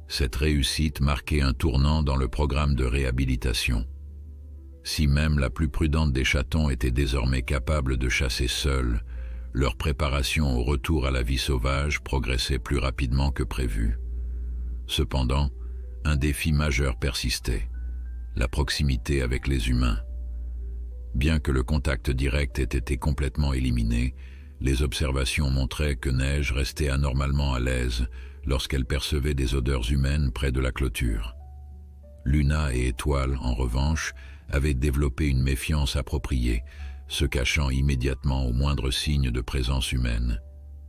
Cette réussite marquait un tournant dans le programme de réhabilitation. Si même la plus prudente des chatons était désormais capable de chasser seule, leur préparation au retour à la vie sauvage progressait plus rapidement que prévu. Cependant, un défi majeur persistait, la proximité avec les humains. Bien que le contact direct ait été complètement éliminé, les observations montraient que Neige restait anormalement à l'aise lorsqu'elle percevait des odeurs humaines près de la clôture. Luna et Étoile, en revanche, avaient développé une méfiance appropriée, se cachant immédiatement au moindre signe de présence humaine.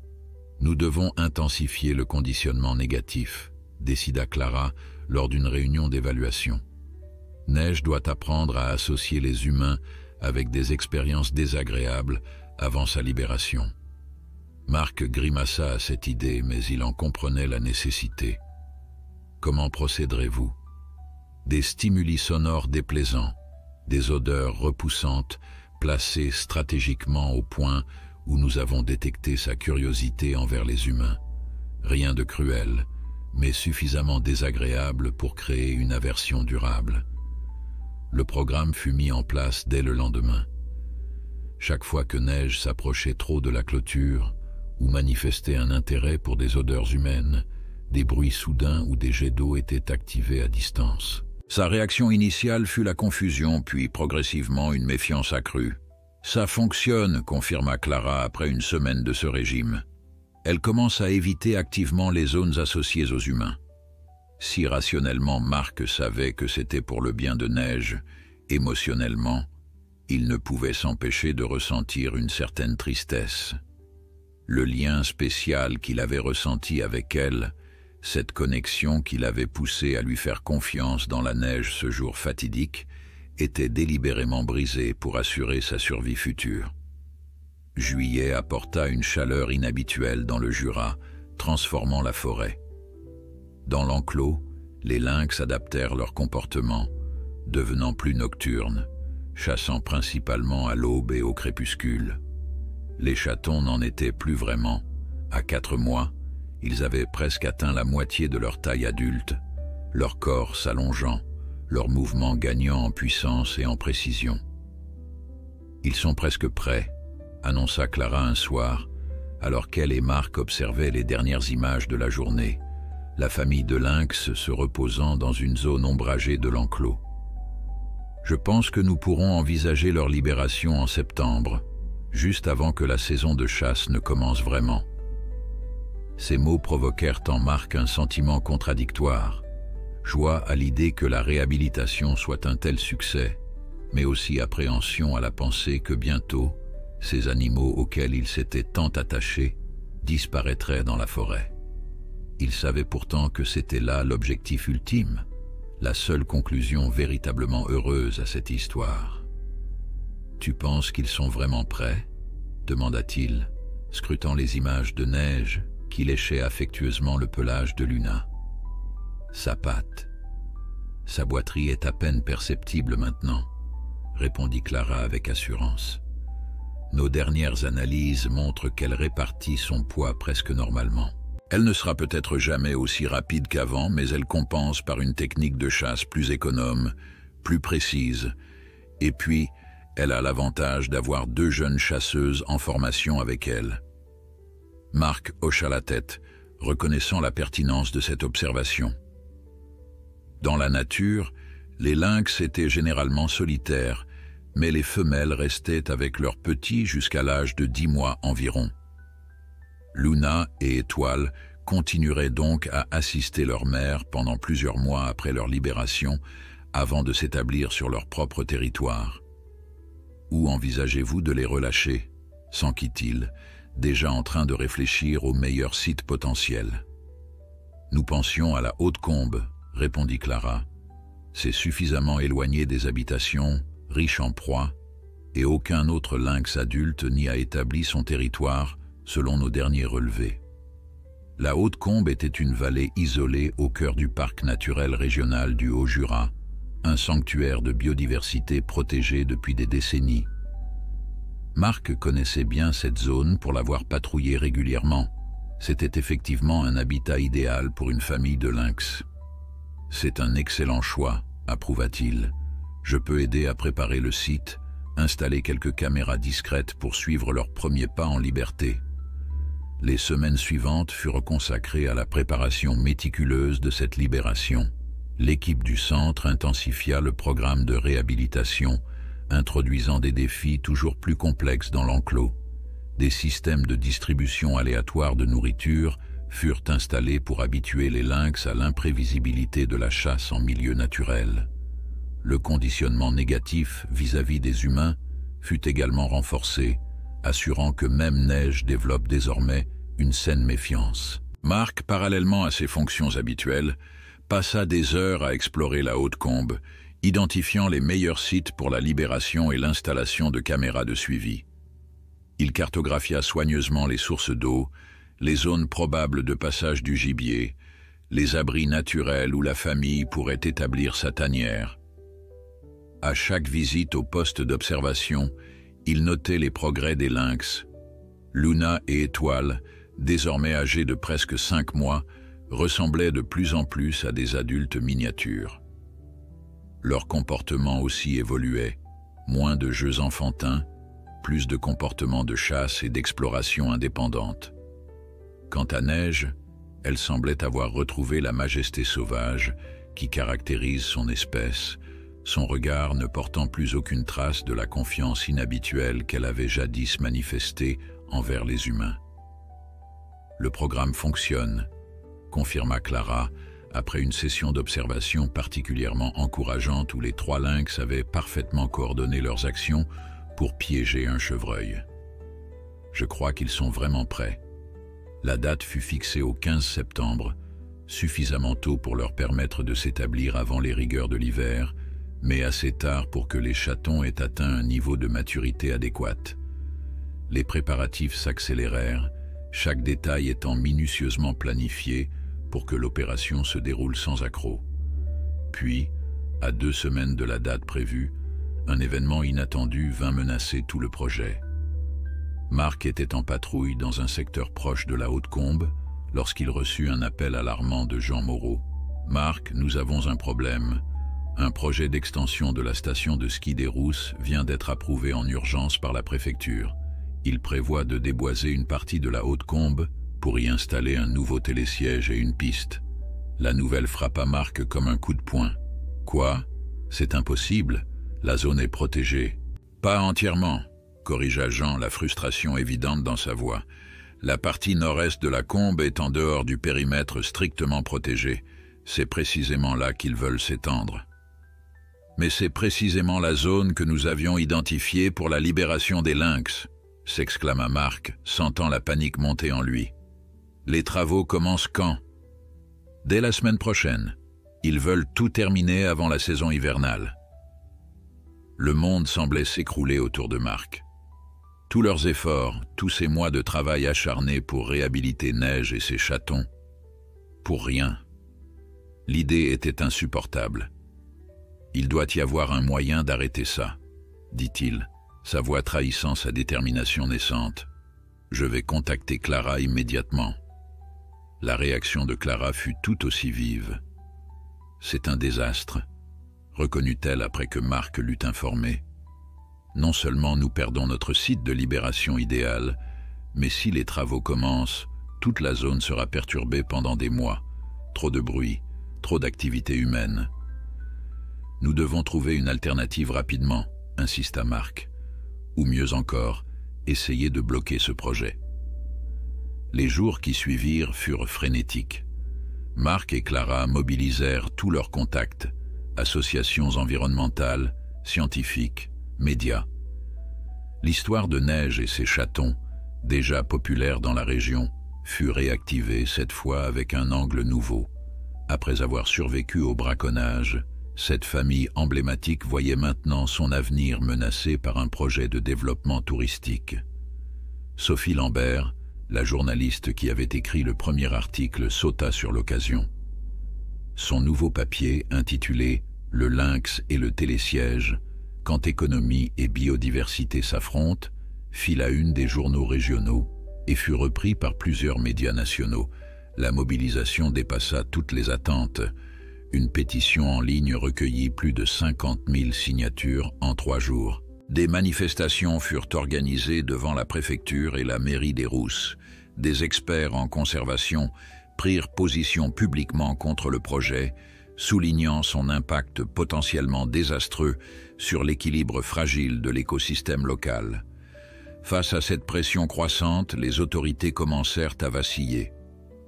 « Nous devons intensifier le conditionnement négatif », décida Clara lors d'une réunion d'évaluation. « Neige doit apprendre à associer les humains avec des expériences désagréables avant sa libération. » Marc grimaça à cette idée, mais il en comprenait la nécessité. « Comment procéderez-vous ? » Des stimuli sonores déplaisants, des odeurs repoussantes, placées stratégiquement au point où nous avons détecté sa curiosité envers les humains. Rien de cruel, mais suffisamment désagréable pour créer une aversion durable. Le programme fut mis en place dès le lendemain. Chaque fois que Neige s'approchait trop de la clôture ou manifestait un intérêt pour des odeurs humaines, des bruits soudains ou des jets d'eau étaient activés à distance. Sa réaction initiale fut la confusion, puis progressivement une méfiance accrue. « Ça fonctionne », confirma Clara après une semaine de ce régime. Elle commence à éviter activement les zones associées aux humains. Si rationnellement Marc savait que c'était pour le bien de Neige, émotionnellement, il ne pouvait s'empêcher de ressentir une certaine tristesse. Le lien spécial qu'il avait ressenti avec elle, cette connexion qui l'avait poussé à lui faire confiance dans la neige ce jour fatidique, était délibérément brisée pour assurer sa survie future. Juillet apporta une chaleur inhabituelle dans le Jura, transformant la forêt. Dans l'enclos, les lynx adaptèrent leur comportement, devenant plus nocturnes, chassant principalement à l'aube et au crépuscule. Les chatons n'en étaient plus vraiment. À 4 mois, ils avaient presque atteint la moitié de leur taille adulte, leur corps s'allongeant, leurs mouvements gagnant en puissance et en précision. « Ils sont presque prêts », annonça Clara un soir, alors qu'elle et Marc observaient les dernières images de la journée, la famille de lynx se reposant dans une zone ombragée de l'enclos. « Je pense que nous pourrons envisager leur libération en septembre, juste avant que la saison de chasse ne commence vraiment. » Ces mots provoquèrent en Marc un sentiment contradictoire, joie à l'idée que la réhabilitation soit un tel succès, mais aussi appréhension à la pensée que bientôt, ces animaux auxquels il s'était tant attaché disparaîtraient dans la forêt. Il savait pourtant que c'était là l'objectif ultime, la seule conclusion véritablement heureuse à cette histoire. « Tu penses qu'ils sont vraiment prêts ?» demanda-t-il, scrutant les images de neige qui léchaient affectueusement le pelage de Luna. Sa patte. Sa boiterie est à peine perceptible maintenant, répondit Clara avec assurance. Nos dernières analyses montrent qu'elle répartit son poids presque normalement. Elle ne sera peut-être jamais aussi rapide qu'avant, mais elle compense par une technique de chasse plus économe, plus précise. Et puis, elle a l'avantage d'avoir 2 jeunes chasseuses en formation avec elle. Marc hocha la tête, reconnaissant la pertinence de cette observation. Dans la nature, les lynx étaient généralement solitaires, mais les femelles restaient avec leurs petits jusqu'à l'âge de 10 mois environ. Luna et Étoile continueraient donc à assister leur mère pendant plusieurs mois après leur libération, avant de s'établir sur leur propre territoire. Où envisagez-vous de les relâcher ? S'enquit-il, déjà en train de réfléchir aux meilleurs sites potentiels. Nous pensions à la Haute-Combe, répondit Clara. C'est suffisamment éloigné des habitations, riche en proies, et aucun autre lynx adulte n'y a établi son territoire selon nos derniers relevés. La Haute-Combe était une vallée isolée au cœur du parc naturel régional du Haut-Jura, un sanctuaire de biodiversité protégé depuis des décennies. Marc connaissait bien cette zone pour l'avoir patrouillée régulièrement. C'était effectivement un habitat idéal pour une famille de lynx. « C'est un excellent choix », approuva-t-il. « Je peux aider à préparer le site, installer quelques caméras discrètes pour suivre leurs premiers pas en liberté. » Les semaines suivantes furent consacrées à la préparation méticuleuse de cette libération. L'équipe du centre intensifia le programme de réhabilitation, introduisant des défis toujours plus complexes dans l'enclos. Des systèmes de distribution aléatoire de nourriture furent installés pour habituer les lynx à l'imprévisibilité de la chasse en milieu naturel. Le conditionnement négatif vis-à-vis des humains fut également renforcé, assurant que même Neige développe désormais une saine méfiance. Marc, parallèlement à ses fonctions habituelles, passa des heures à explorer la Haute-Combe, identifiant les meilleurs sites pour la libération et l'installation de caméras de suivi. Il cartographia soigneusement les sources d'eau, les zones probables de passage du gibier, les abris naturels où la famille pourrait établir sa tanière. À chaque visite au poste d'observation, il notait les progrès des lynx. Luna et Étoile, désormais âgés de presque 5 mois, ressemblaient de plus en plus à des adultes miniatures. Leur comportement aussi évoluait, moins de jeux enfantins, plus de comportements de chasse et d'exploration indépendante. Quant à Neige, elle semblait avoir retrouvé la majesté sauvage qui caractérise son espèce, son regard ne portant plus aucune trace de la confiance inhabituelle qu'elle avait jadis manifestée envers les humains. « Le programme fonctionne », confirma Clara, après une session d'observation particulièrement encourageante où les 3 lynx avaient parfaitement coordonné leurs actions pour piéger un chevreuil. « Je crois qu'ils sont vraiment prêts. » La date fut fixée au 15 septembre, suffisamment tôt pour leur permettre de s'établir avant les rigueurs de l'hiver, mais assez tard pour que les chatons aient atteint un niveau de maturité adéquat. Les préparatifs s'accélérèrent, chaque détail étant minutieusement planifié pour que l'opération se déroule sans accroc. Puis, à 2 semaines de la date prévue, un événement inattendu vint menacer tout le projet. Marc était en patrouille dans un secteur proche de la Haute-Combe lorsqu'il reçut un appel alarmant de Jean Moreau. « Marc, nous avons un problème. Un projet d'extension de la station de ski des Rousses vient d'être approuvé en urgence par la préfecture. Il prévoit de déboiser une partie de la Haute-Combe pour y installer un nouveau télésiège et une piste. » La nouvelle frappa Marc comme un coup de poing. « Quoi ? C'est impossible. La zone est protégée. »« Pas entièrement, » corrigea Jean, la frustration évidente dans sa voix. « La partie nord-est de la combe est en dehors du périmètre strictement protégé. C'est précisément là qu'ils veulent s'étendre. » « Mais c'est précisément la zone que nous avions identifiée pour la libération des lynx, » s'exclama Marc, sentant la panique monter en lui. « Les travaux commencent quand ? » « Dès la semaine prochaine. Ils veulent tout terminer avant la saison hivernale. Le monde semblait s'écrouler autour de Marc. Tous leurs efforts, tous ces mois de travail acharné pour réhabiliter Neige et ses chatons, pour rien. L'idée était insupportable. Il doit y avoir un moyen d'arrêter ça, dit-il, sa voix trahissant sa détermination naissante. Je vais contacter Clara immédiatement. La réaction de Clara fut tout aussi vive. C'est un désastre, reconnut-elle après que Marc l'eut informé. Non seulement nous perdons notre site de libération idéal, mais si les travaux commencent, toute la zone sera perturbée pendant des mois. Trop de bruit, trop d'activité humaine. Nous devons trouver une alternative rapidement, insista Marc. Ou mieux encore, essayer de bloquer ce projet. Les jours qui suivirent furent frénétiques. Marc et Clara mobilisèrent tous leurs contacts, associations environnementales, scientifiques, médias. L'histoire de Neige et ses chatons, déjà populaire dans la région, fut réactivée cette fois avec un angle nouveau. Après avoir survécu au braconnage, cette famille emblématique voyait maintenant son avenir menacé par un projet de développement touristique. Sophie Lambert, la journaliste qui avait écrit le premier article, sauta sur l'occasion. Son nouveau papier, intitulé « Le lynx et le télésiège, quand économie et biodiversité s'affrontent », fit la une des journaux régionaux et fut repris par plusieurs médias nationaux. La mobilisation dépassa toutes les attentes. Une pétition en ligne recueillit plus de 50 000 signatures en 3 jours. Des manifestations furent organisées devant la préfecture et la mairie des Rousses. Des experts en conservation prirent position publiquement contre le projet, soulignant son impact potentiellement désastreux sur l'équilibre fragile de l'écosystème local. Face à cette pression croissante, les autorités commencèrent à vaciller.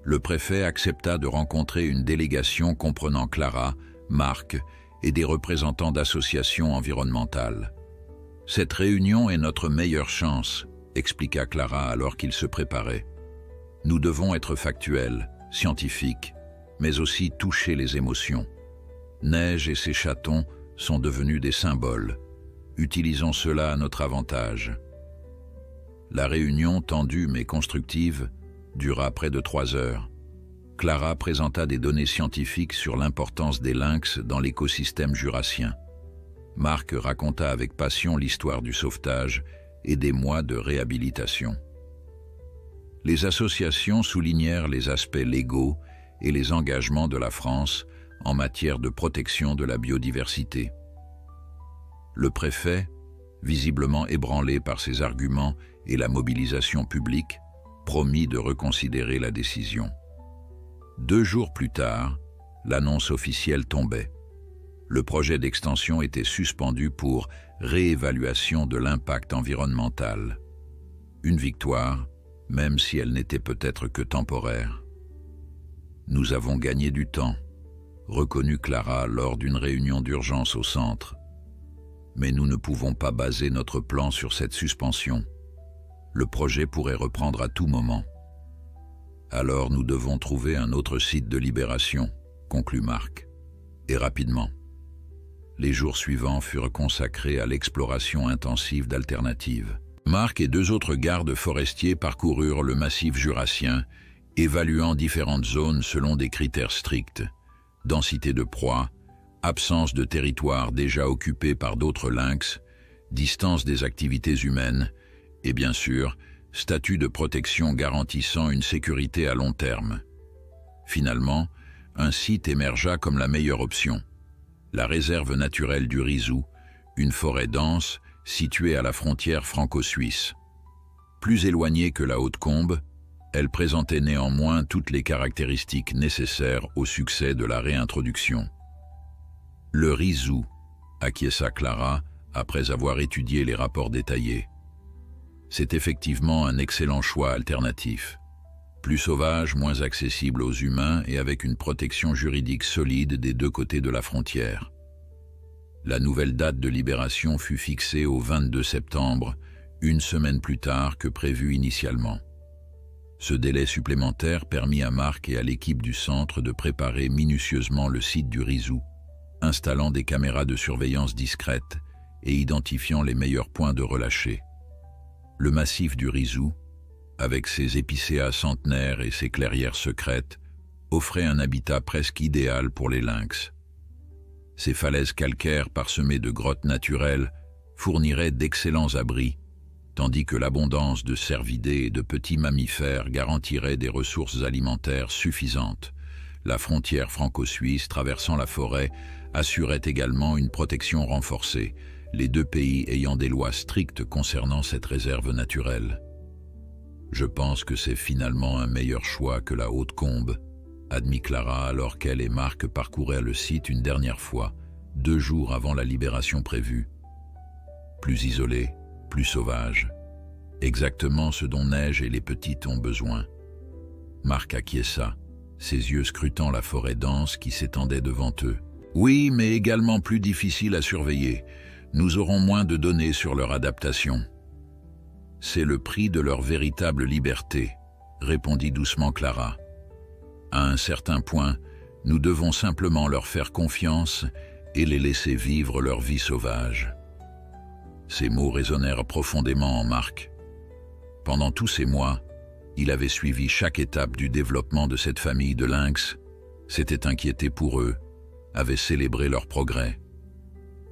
Le préfet accepta de rencontrer une délégation comprenant Clara, Marc et des représentants d'associations environnementales. « Cette réunion est notre meilleure chance », expliqua Clara alors qu'ils se préparaient. « Nous devons être factuels, scientifiques, mais aussi toucher les émotions. Neige et ses chatons sont devenus des symboles. Utilisons cela à notre avantage. » La réunion, tendue mais constructive, dura près de 3 heures. Clara présenta des données scientifiques sur l'importance des lynx dans l'écosystème jurassien. Marc raconta avec passion l'histoire du sauvetage et des mois de réhabilitation. Les associations soulignèrent les aspects légaux et les engagements de la France en matière de protection de la biodiversité. Le préfet, visiblement ébranlé par ces arguments et la mobilisation publique, promit de reconsidérer la décision. 2 jours plus tard, l'annonce officielle tombait. Le projet d'extension était suspendu pour réévaluation de l'impact environnemental. Une victoire, même si elle n'était peut-être que temporaire. « Nous avons gagné du temps », reconnut Clara lors d'une réunion d'urgence au centre. Mais nous ne pouvons pas baser notre plan sur cette suspension. Le projet pourrait reprendre à tout moment. Alors nous devons trouver un autre site de libération, conclut Marc. Et rapidement. Les jours suivants furent consacrés à l'exploration intensive d'alternatives. Marc et 2 autres gardes forestiers parcoururent le massif jurassien, évaluant différentes zones selon des critères stricts. Densité de proie, absence de territoire déjà occupé par d'autres lynx, distance des activités humaines, et bien sûr, statut de protection garantissant une sécurité à long terme. Finalement, un site émergea comme la meilleure option. La réserve naturelle du Rizou, une forêt dense située à la frontière franco-suisse. Plus éloignée que la Haute-Combe, elle présentait néanmoins toutes les caractéristiques nécessaires au succès de la réintroduction. Le Rizou, acquiesça Clara après avoir étudié les rapports détaillés. C'est effectivement un excellent choix alternatif. Plus sauvage, moins accessible aux humains et avec une protection juridique solide des 2 côtés de la frontière. La nouvelle date de libération fut fixée au 22 septembre, 1 semaine plus tard que prévu initialement. Ce délai supplémentaire permit à Marc et à l'équipe du centre de préparer minutieusement le site du Rizou, installant des caméras de surveillance discrètes et identifiant les meilleurs points de relâcher. Le massif du Rizou, avec ses épicéas centenaires et ses clairières secrètes, offrait un habitat presque idéal pour les lynx. Ces falaises calcaires parsemées de grottes naturelles fourniraient d'excellents abris, tandis que l'abondance de cervidés et de petits mammifères garantirait des ressources alimentaires suffisantes. La frontière franco-suisse traversant la forêt assurait également une protection renforcée, les deux pays ayant des lois strictes concernant cette réserve naturelle. Je pense que c'est finalement un meilleur choix que la Haute-Combe, admit Clara alors qu'elle et Marc parcouraient le site une dernière fois, 2 jours avant la libération prévue. Plus isolé, plus sauvage, exactement ce dont Neige et les petites ont besoin. Marc acquiesça, ses yeux scrutant la forêt dense qui s'étendait devant eux. Oui, mais également plus difficile à surveiller. Nous aurons moins de données sur leur adaptation. C'est le prix de leur véritable liberté, répondit doucement Clara. À un certain point, nous devons simplement leur faire confiance et les laisser vivre leur vie sauvage. Ces mots résonnèrent profondément en Marc. Pendant tous ces mois, il avait suivi chaque étape du développement de cette famille de lynx, s'était inquiété pour eux, avait célébré leur progrès.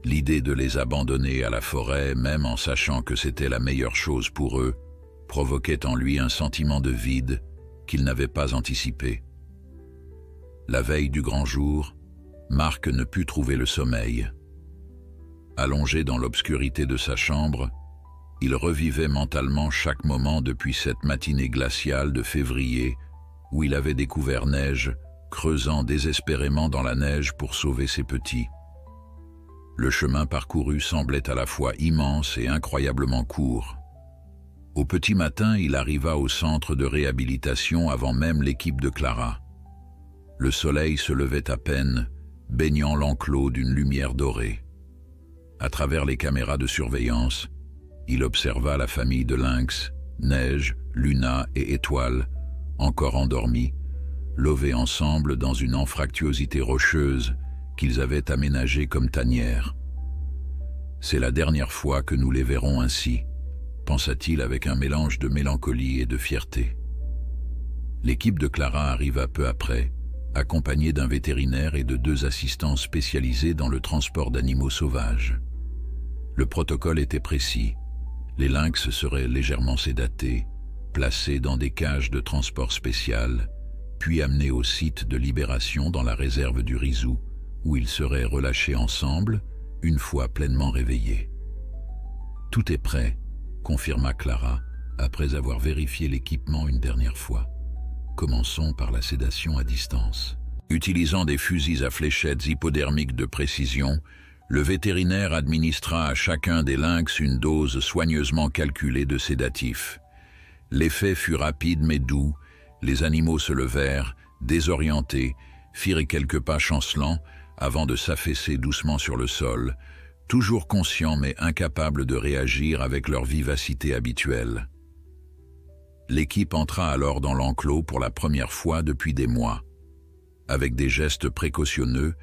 L'idée de les abandonner à la forêt, même en sachant que c'était la meilleure chose pour eux, provoquait en lui un sentiment de vide qu'il n'avait pas anticipé. La veille du grand jour, Marc ne put trouver le sommeil. Allongé dans l'obscurité de sa chambre, il revivait mentalement chaque moment depuis cette matinée glaciale de février où il avait découvert Neige, creusant désespérément dans la neige pour sauver ses petits. Le chemin parcouru semblait à la fois immense et incroyablement court. Au petit matin, il arriva au centre de réhabilitation avant même l'équipe de Clara. Le soleil se levait à peine, baignant l'enclos d'une lumière dorée. À travers les caméras de surveillance, il observa la famille de lynx, Neige, Luna et Étoile, encore endormis, lovés ensemble dans une anfractuosité rocheuse qu'ils avaient aménagée comme tanière. C'est la dernière fois que nous les verrons ainsi, pensa-t-il avec un mélange de mélancolie et de fierté. L'équipe de Clara arriva peu après, accompagnée d'un vétérinaire et de 2 assistants spécialisés dans le transport d'animaux sauvages. Le protocole était précis. Les lynx seraient légèrement sédatés, placés dans des cages de transport spéciales, puis amenés au site de libération dans la réserve du Rizou, où ils seraient relâchés ensemble, une fois pleinement réveillés. « Tout est prêt », confirma Clara, après avoir vérifié l'équipement une dernière fois. « Commençons par la sédation à distance. » Utilisant des fusils à fléchettes hypodermiques de précision, le vétérinaire administra à chacun des lynx une dose soigneusement calculée de sédatifs. L'effet fut rapide mais doux, les animaux se levèrent, désorientés, firent quelques pas chancelants avant de s'affaisser doucement sur le sol, toujours conscients mais incapables de réagir avec leur vivacité habituelle. L'équipe entra alors dans l'enclos pour la première fois depuis des mois. Avec des gestes précautionneux,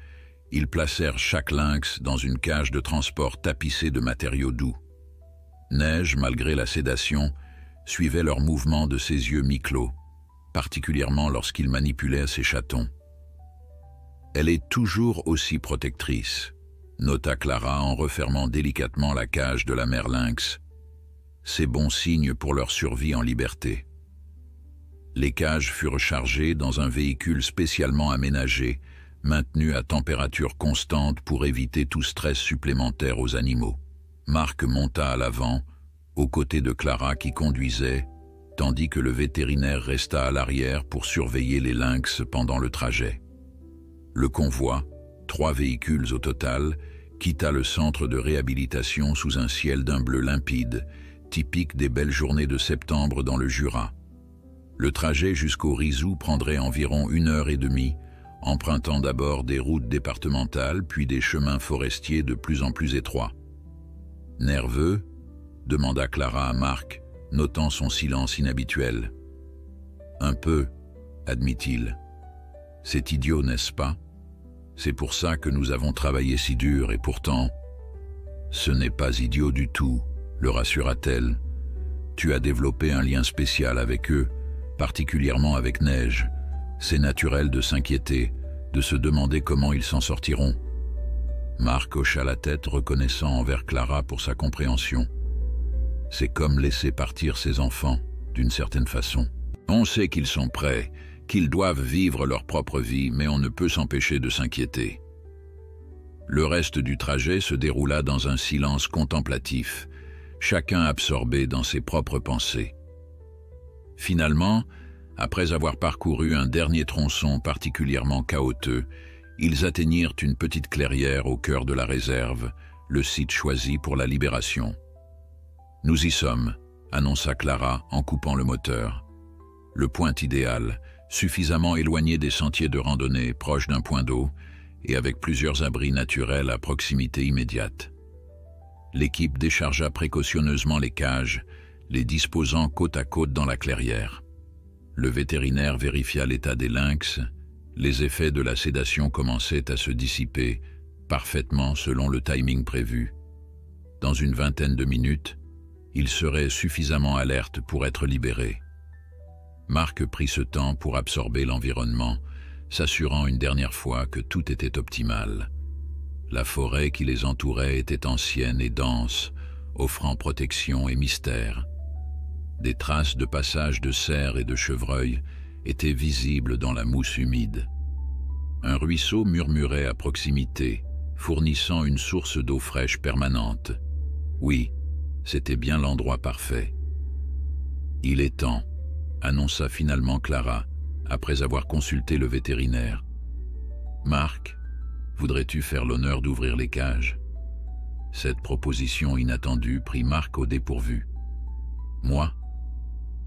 ils placèrent chaque lynx dans une cage de transport tapissée de matériaux doux. Neige, malgré la sédation, suivait leurs mouvements de ses yeux mi-clos, particulièrement lorsqu'il manipulait ses chatons. « Elle est toujours aussi protectrice », nota Clara en refermant délicatement la cage de la mère lynx. « C'est bon signe pour leur survie en liberté. » Les cages furent chargées dans un véhicule spécialement aménagé, maintenu à température constante pour éviter tout stress supplémentaire aux animaux. Marc monta à l'avant, aux côtés de Clara qui conduisait, tandis que le vétérinaire resta à l'arrière pour surveiller les lynx pendant le trajet. Le convoi, 3 véhicules au total, quitta le centre de réhabilitation sous un ciel d'un bleu limpide, typique des belles journées de septembre dans le Jura. Le trajet jusqu'au Rizou prendrait environ 1h30, empruntant d'abord des routes départementales puis des chemins forestiers de plus en plus étroits. « Nerveux ?» demanda Clara à Marc, notant son silence inhabituel. Un peu, admit-il. C'est idiot, n'est-ce pas? C'est pour ça que nous avons travaillé si dur et pourtant... Ce n'est pas idiot du tout, le rassura-t-elle. Tu as développé un lien spécial avec eux, particulièrement avec Neige. C'est naturel de s'inquiéter, de se demander comment ils s'en sortiront. Marc hocha la tête, reconnaissant envers Clara pour sa compréhension. C'est comme laisser partir ses enfants, d'une certaine façon. On sait qu'ils sont prêts, qu'ils doivent vivre leur propre vie, mais on ne peut s'empêcher de s'inquiéter. Le reste du trajet se déroula dans un silence contemplatif, chacun absorbé dans ses propres pensées. Finalement, après avoir parcouru un dernier tronçon particulièrement chaotique, ils atteignirent une petite clairière au cœur de la réserve, le site choisi pour la libération. « Nous y sommes », annonça Clara en coupant le moteur. Le point idéal, suffisamment éloigné des sentiers de randonnée, proche d'un point d'eau, et avec plusieurs abris naturels à proximité immédiate. L'équipe déchargea précautionneusement les cages, les disposant côte à côte dans la clairière. Le vétérinaire vérifia l'état des lynx. Les effets de la sédation commençaient à se dissiper, parfaitement selon le timing prévu. Dans une vingtaine de minutes, ils seraient suffisamment alertes pour être libérés. Marc prit ce temps pour absorber l'environnement, s'assurant une dernière fois que tout était optimal. La forêt qui les entourait était ancienne et dense, offrant protection et mystère. Des traces de passage de cerfs et de chevreuils étaient visibles dans la mousse humide. Un ruisseau murmurait à proximité, fournissant une source d'eau fraîche permanente. Oui, c'était bien l'endroit parfait. « Il est temps », annonça finalement Clara, après avoir consulté le vétérinaire. « Marc, voudrais-tu faire l'honneur d'ouvrir les cages ?» Cette proposition inattendue prit Marc au dépourvu. « Moi ?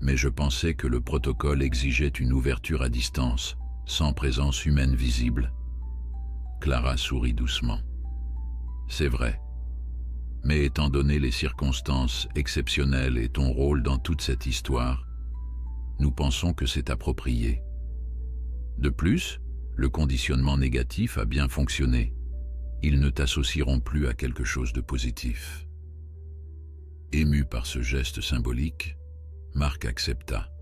Mais je pensais que le protocole exigeait une ouverture à distance, sans présence humaine visible. » Clara sourit doucement. « C'est vrai. Mais étant donné les circonstances exceptionnelles et ton rôle dans toute cette histoire, nous pensons que c'est approprié. De plus, le conditionnement négatif a bien fonctionné. Ils ne t'associeront plus à quelque chose de positif. » Ému par ce geste symbolique, Marc accepta.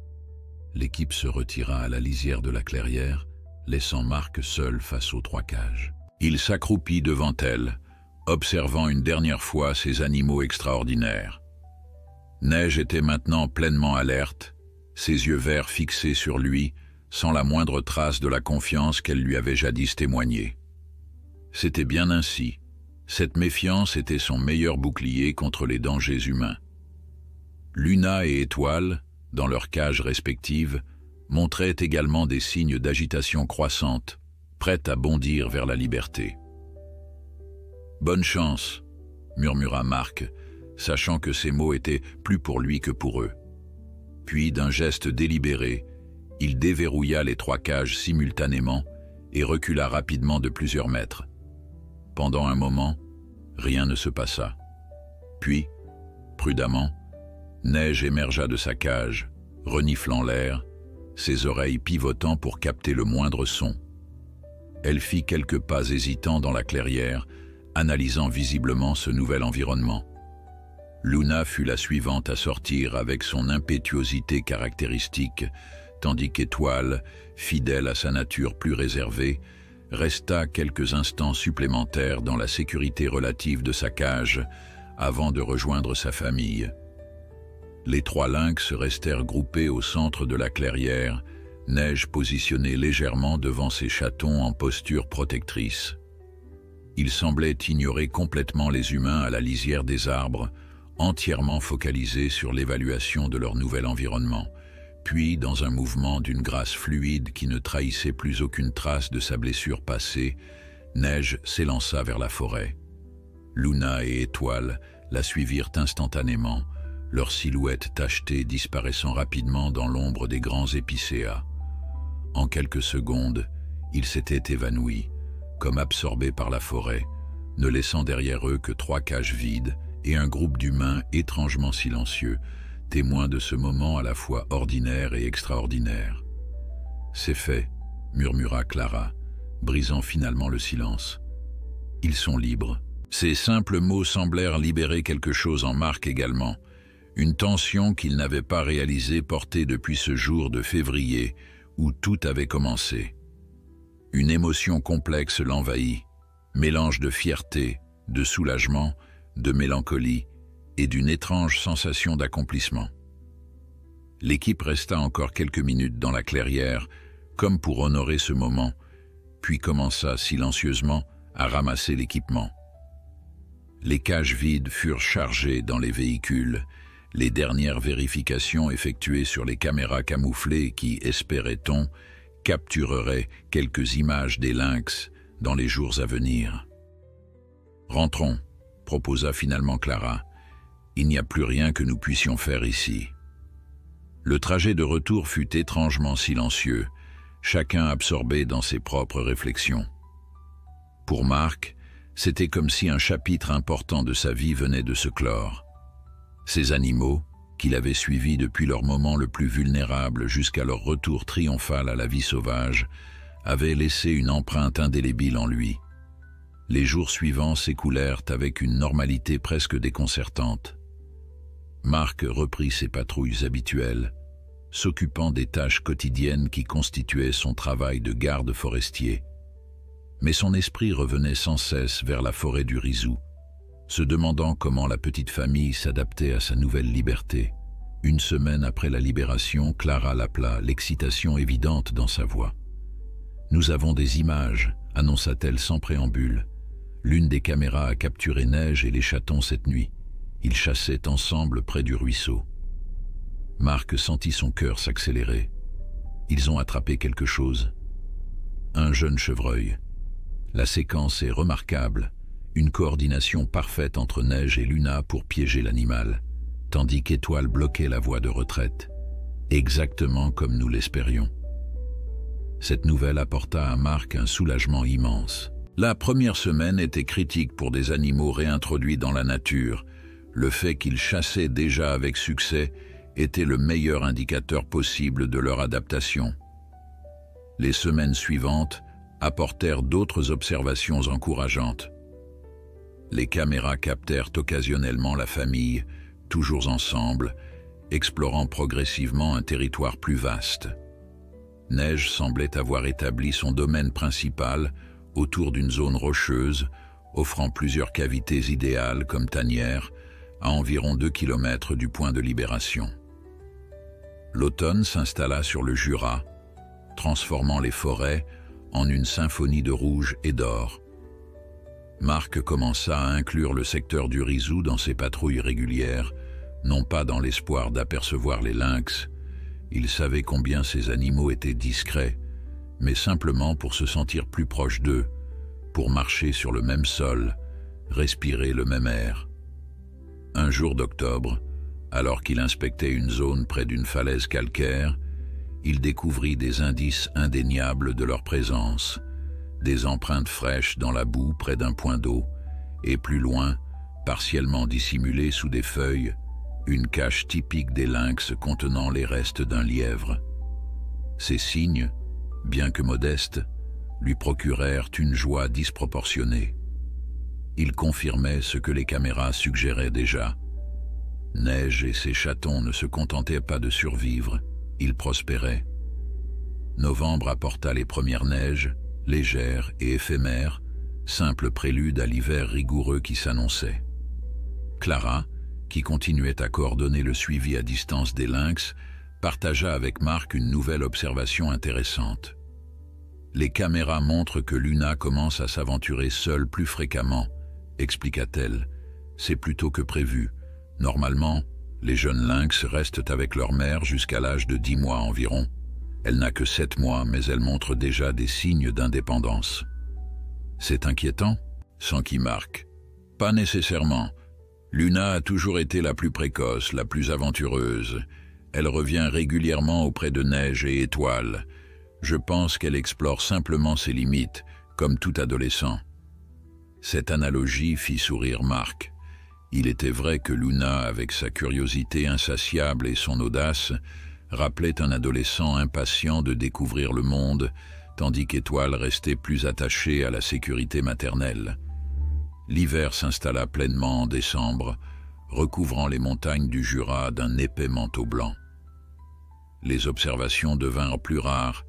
L'équipe se retira à la lisière de la clairière, laissant Marc seul face aux 3 cages. Il s'accroupit devant elle, observant une dernière fois ces animaux extraordinaires. Neige était maintenant pleinement alerte, ses yeux verts fixés sur lui, sans la moindre trace de la confiance qu'elle lui avait jadis témoignée. C'était bien ainsi. Cette méfiance était son meilleur bouclier contre les dangers humains. Luna et Étoile, dans leurs cages respectives, montraient également des signes d'agitation croissante, prêtes à bondir vers la liberté. « Bonne chance », murmura Marc, sachant que ces mots étaient plus pour lui que pour eux. Puis, d'un geste délibéré, il déverrouilla les 3 cages simultanément et recula rapidement de plusieurs mètres. Pendant un moment, rien ne se passa. Puis, prudemment, Neige émergea de sa cage, reniflant l'air, ses oreilles pivotant pour capter le moindre son. Elle fit quelques pas hésitants dans la clairière, analysant visiblement ce nouvel environnement. Luna fut la suivante à sortir avec son impétuosité caractéristique, tandis qu'Étoile, fidèle à sa nature plus réservée, resta quelques instants supplémentaires dans la sécurité relative de sa cage avant de rejoindre sa famille. Les 3 lynx restèrent groupés au centre de la clairière, Neige positionnée légèrement devant ses chatons en posture protectrice. Ils semblaient ignorer complètement les humains à la lisière des arbres, entièrement focalisés sur l'évaluation de leur nouvel environnement. Puis, dans un mouvement d'une grâce fluide qui ne trahissait plus aucune trace de sa blessure passée, Neige s'élança vers la forêt. Luna et Étoile la suivirent instantanément, leurs silhouettes tachetées disparaissant rapidement dans l'ombre des grands épicéas. En quelques secondes, ils s'étaient évanouis, comme absorbés par la forêt, ne laissant derrière eux que 3 cages vides et un groupe d'humains étrangement silencieux, témoin de ce moment à la fois ordinaire et extraordinaire. « C'est fait », murmura Clara, brisant finalement le silence. « Ils sont libres. » Ces simples mots semblèrent libérer quelque chose en Marc également, une tension qu'il n'avait pas réalisée portée depuis ce jour de février où tout avait commencé. Une émotion complexe l'envahit, mélange de fierté, de soulagement, de mélancolie et d'une étrange sensation d'accomplissement. L'équipe resta encore quelques minutes dans la clairière, comme pour honorer ce moment, puis commença silencieusement à ramasser l'équipement. Les cages vides furent chargées dans les véhicules, les dernières vérifications effectuées sur les caméras camouflées qui, espérait-on, captureraient quelques images des lynx dans les jours à venir. « Rentrons », proposa finalement Clara. « Il n'y a plus rien que nous puissions faire ici. » Le trajet de retour fut étrangement silencieux, chacun absorbé dans ses propres réflexions. Pour Marc, c'était comme si un chapitre important de sa vie venait de se clore. Ces animaux, qu'il avait suivis depuis leur moment le plus vulnérable jusqu'à leur retour triomphal à la vie sauvage, avaient laissé une empreinte indélébile en lui. Les jours suivants s'écoulèrent avec une normalité presque déconcertante. Marc reprit ses patrouilles habituelles, s'occupant des tâches quotidiennes qui constituaient son travail de garde forestier. Mais son esprit revenait sans cesse vers la forêt du Rizou, se demandant comment la petite famille s'adaptait à sa nouvelle liberté. Une semaine après la libération, Clara l'appela, l'excitation évidente dans sa voix. « Nous avons des images », annonça-t-elle sans préambule. L'une des caméras a capturé Neige et les chatons cette nuit. Ils chassaient ensemble près du ruisseau. Marc sentit son cœur s'accélérer. Ils ont attrapé quelque chose. Un jeune chevreuil. La séquence est remarquable. Une coordination parfaite entre Neige et Luna pour piéger l'animal, tandis qu'Étoile bloquait la voie de retraite. Exactement comme nous l'espérions. Cette nouvelle apporta à Marc un soulagement immense. La première semaine était critique pour des animaux réintroduits dans la nature. Le fait qu'ils chassaient déjà avec succès était le meilleur indicateur possible de leur adaptation. Les semaines suivantes apportèrent d'autres observations encourageantes. Les caméras captèrent occasionnellement la famille, toujours ensemble, explorant progressivement un territoire plus vaste. Neige semblait avoir établi son domaine principal autour d'une zone rocheuse, offrant plusieurs cavités idéales comme tanières, à environ 2 km du point de libération. L'automne s'installa sur le Jura, transformant les forêts en une symphonie de rouge et d'or. Marc commença à inclure le secteur du Rizou dans ses patrouilles régulières, non pas dans l'espoir d'apercevoir les lynx. Il savait combien ces animaux étaient discrets, mais simplement pour se sentir plus proche d'eux, pour marcher sur le même sol, respirer le même air. Un jour d'octobre, alors qu'il inspectait une zone près d'une falaise calcaire, il découvrit des indices indéniables de leur présence, des empreintes fraîches dans la boue près d'un point d'eau, et plus loin, partiellement dissimulée sous des feuilles, une cache typique des lynx contenant les restes d'un lièvre. Ces signes, bien que modestes, lui procurèrent une joie disproportionnée. Ils confirmaient ce que les caméras suggéraient déjà. Neige et ses chatons ne se contentaient pas de survivre, ils prospéraient. Novembre apporta les premières neiges, légères et éphémères, simple prélude à l'hiver rigoureux qui s'annonçait. Clara, qui continuait à coordonner le suivi à distance des lynx, partagea avec Marc une nouvelle observation intéressante. Les caméras montrent que Luna commence à s'aventurer seule plus fréquemment, expliqua-t-elle. C'est plutôt que prévu. Normalement, les jeunes lynx restent avec leur mère jusqu'à l'âge de 10 mois environ. Elle n'a que 7 mois, mais elle montre déjà des signes d'indépendance. C'est inquiétant, s'enquit Marc. Pas nécessairement. Luna a toujours été la plus précoce, la plus aventureuse. Elle revient régulièrement auprès de Neige et Étoile. Je pense qu'elle explore simplement ses limites, comme tout adolescent. Cette analogie fit sourire Marc. Il était vrai que Luna, avec sa curiosité insatiable et son audace, rappelait un adolescent impatient de découvrir le monde, tandis qu'Étoile restait plus attachée à la sécurité maternelle. L'hiver s'installa pleinement en décembre, recouvrant les montagnes du Jura d'un épais manteau blanc. Les observations devinrent plus rares,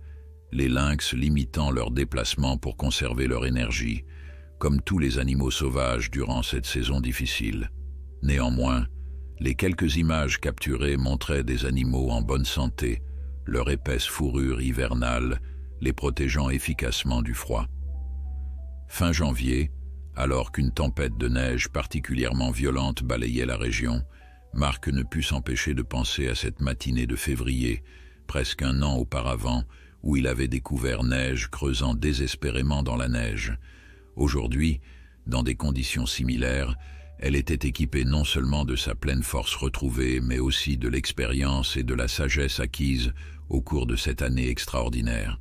les lynx limitant leurs déplacements pour conserver leur énergie, comme tous les animaux sauvages durant cette saison difficile. Néanmoins, les quelques images capturées montraient des animaux en bonne santé, leur épaisse fourrure hivernale les protégeant efficacement du froid. Fin janvier, alors qu'une tempête de neige particulièrement violente balayait la région, Marc ne put s'empêcher de penser à cette matinée de février, presque un an auparavant, où il avait découvert Neige creusant désespérément dans la neige. Aujourd'hui, dans des conditions similaires, elle était équipée non seulement de sa pleine force retrouvée, mais aussi de l'expérience et de la sagesse acquises au cours de cette année extraordinaire.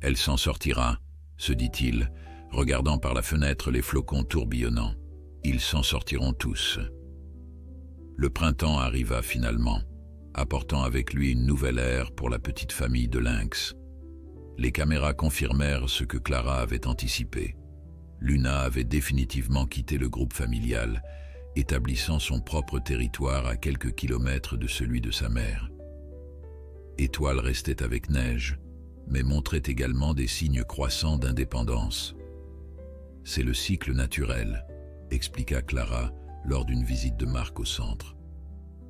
Elle s'en sortira, se dit-il, regardant par la fenêtre les flocons tourbillonnants. Ils s'en sortiront tous. Le printemps arriva finalement, apportant avec lui une nouvelle ère pour la petite famille de lynx. Les caméras confirmèrent ce que Clara avait anticipé. Luna avait définitivement quitté le groupe familial, établissant son propre territoire à quelques kilomètres de celui de sa mère. Étoile restait avec Neige, mais montrait également des signes croissants d'indépendance. « C'est le cycle naturel », expliqua Clara lors d'une visite de Marc au centre.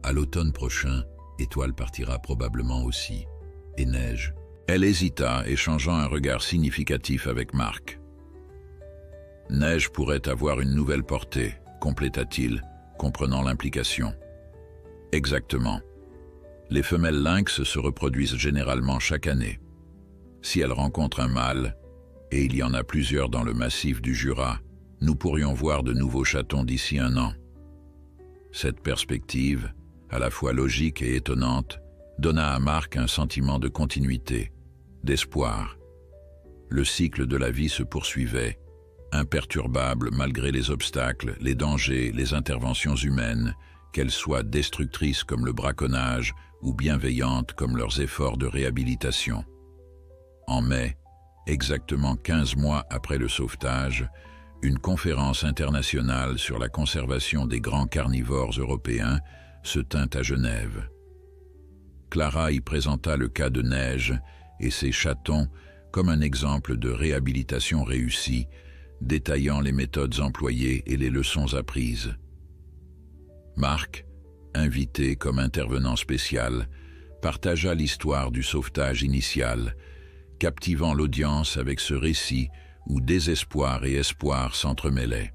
À l'automne prochain, Étoile partira probablement aussi, et Neige. Elle hésita, échangeant un regard significatif avec Marc. Neige pourrait avoir une nouvelle portée, compléta-t-il, comprenant l'implication. Exactement. Les femelles lynx se reproduisent généralement chaque année. Si elles rencontrent un mâle, et il y en a plusieurs dans le massif du Jura, nous pourrions voir de nouveaux chatons d'ici un an. Cette perspective, à la fois logique et étonnante, donna à Marc un sentiment de continuité, d'espoir. Le cycle de la vie se poursuivait, imperturbable malgré les obstacles, les dangers, les interventions humaines, qu'elles soient destructrices comme le braconnage ou bienveillantes comme leurs efforts de réhabilitation. En mai, exactement 15 mois après le sauvetage, une conférence internationale sur la conservation des grands carnivores européens se tint à Genève. Clara y présenta le cas de Neige et ses chatons comme un exemple de réhabilitation réussie, détaillant les méthodes employées et les leçons apprises. Marc, invité comme intervenant spécial, partagea l'histoire du sauvetage initial, captivant l'audience avec ce récit où désespoir et espoir s'entremêlaient.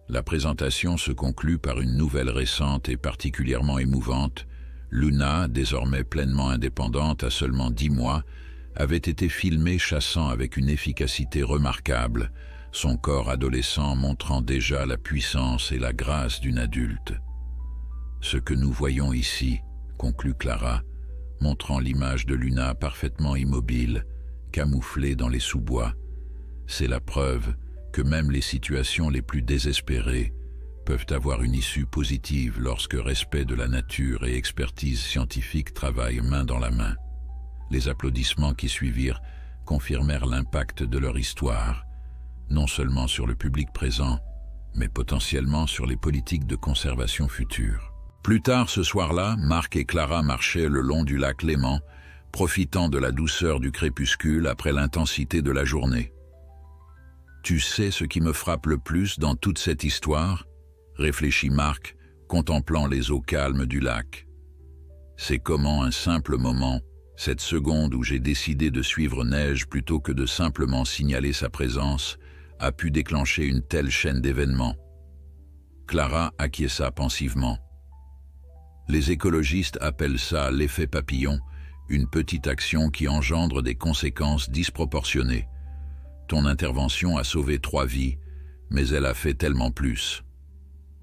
La présentation se conclut par une nouvelle récente et particulièrement émouvante. Luna, désormais pleinement indépendante à seulement 10 mois, avait été filmée chassant avec une efficacité remarquable, son corps adolescent montrant déjà la puissance et la grâce d'une adulte. Ce que nous voyons ici, conclut Clara, montrant l'image de Luna parfaitement immobile, camouflée dans les sous-bois, c'est la preuve que même les situations les plus désespérées peuvent avoir une issue positive lorsque respect de la nature et expertise scientifique travaillent main dans la main. Les applaudissements qui suivirent confirmèrent l'impact de leur histoire, non seulement sur le public présent, mais potentiellement sur les politiques de conservation futures. Plus tard ce soir-là, Marc et Clara marchaient le long du lac Léman, profitant de la douceur du crépuscule après l'intensité de la journée. « Tu sais ce qui me frappe le plus dans toute cette histoire ?» réfléchit Marc, contemplant les eaux calmes du lac. « C'est comment un simple moment, cette seconde où j'ai décidé de suivre Neige plutôt que de simplement signaler sa présence, a pu déclencher une telle chaîne d'événements. » Clara acquiesça pensivement. Les écologistes appellent ça l'effet papillon, une petite action qui engendre des conséquences disproportionnées. Ton intervention a sauvé 3 vies, mais elle a fait tellement plus.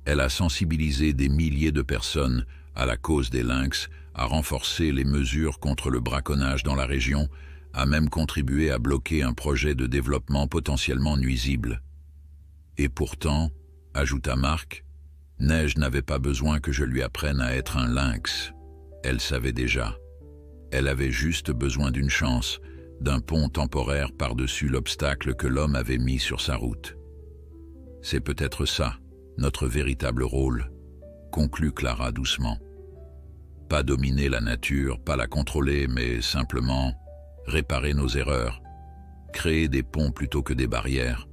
Elle a sensibilisé des milliers de personnes à la cause des lynx, a renforcé les mesures contre le braconnage dans la région, a même contribué à bloquer un projet de développement potentiellement nuisible. Et pourtant, ajouta Marc, Neige n'avait pas besoin que je lui apprenne à être un lynx. Elle savait déjà. Elle avait juste besoin d'une chance, d'un pont temporaire par-dessus l'obstacle que l'homme avait mis sur sa route. C'est peut-être ça, notre véritable rôle, conclut Clara doucement. Pas dominer la nature, pas la contrôler, mais simplement réparer nos erreurs, créer des ponts plutôt que des barrières.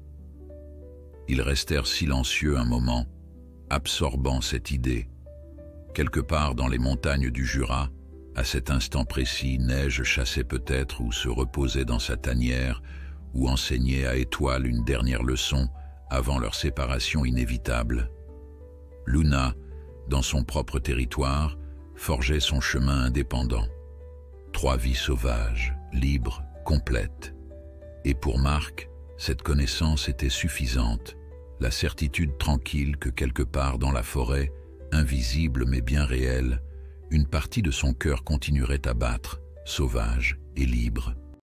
Ils restèrent silencieux un moment, absorbant cette idée. Quelque part dans les montagnes du Jura, à cet instant précis, Neige chassait peut-être ou se reposait dans sa tanière ou enseignait à Étoile une dernière leçon avant leur séparation inévitable. Luna, dans son propre territoire, forgeait son chemin indépendant. 3 vies sauvages, libres, complètes. Et pour Marc, cette connaissance était suffisante, la certitude tranquille que quelque part dans la forêt, invisible mais bien réelle, une partie de son cœur continuerait à battre, sauvage et libre.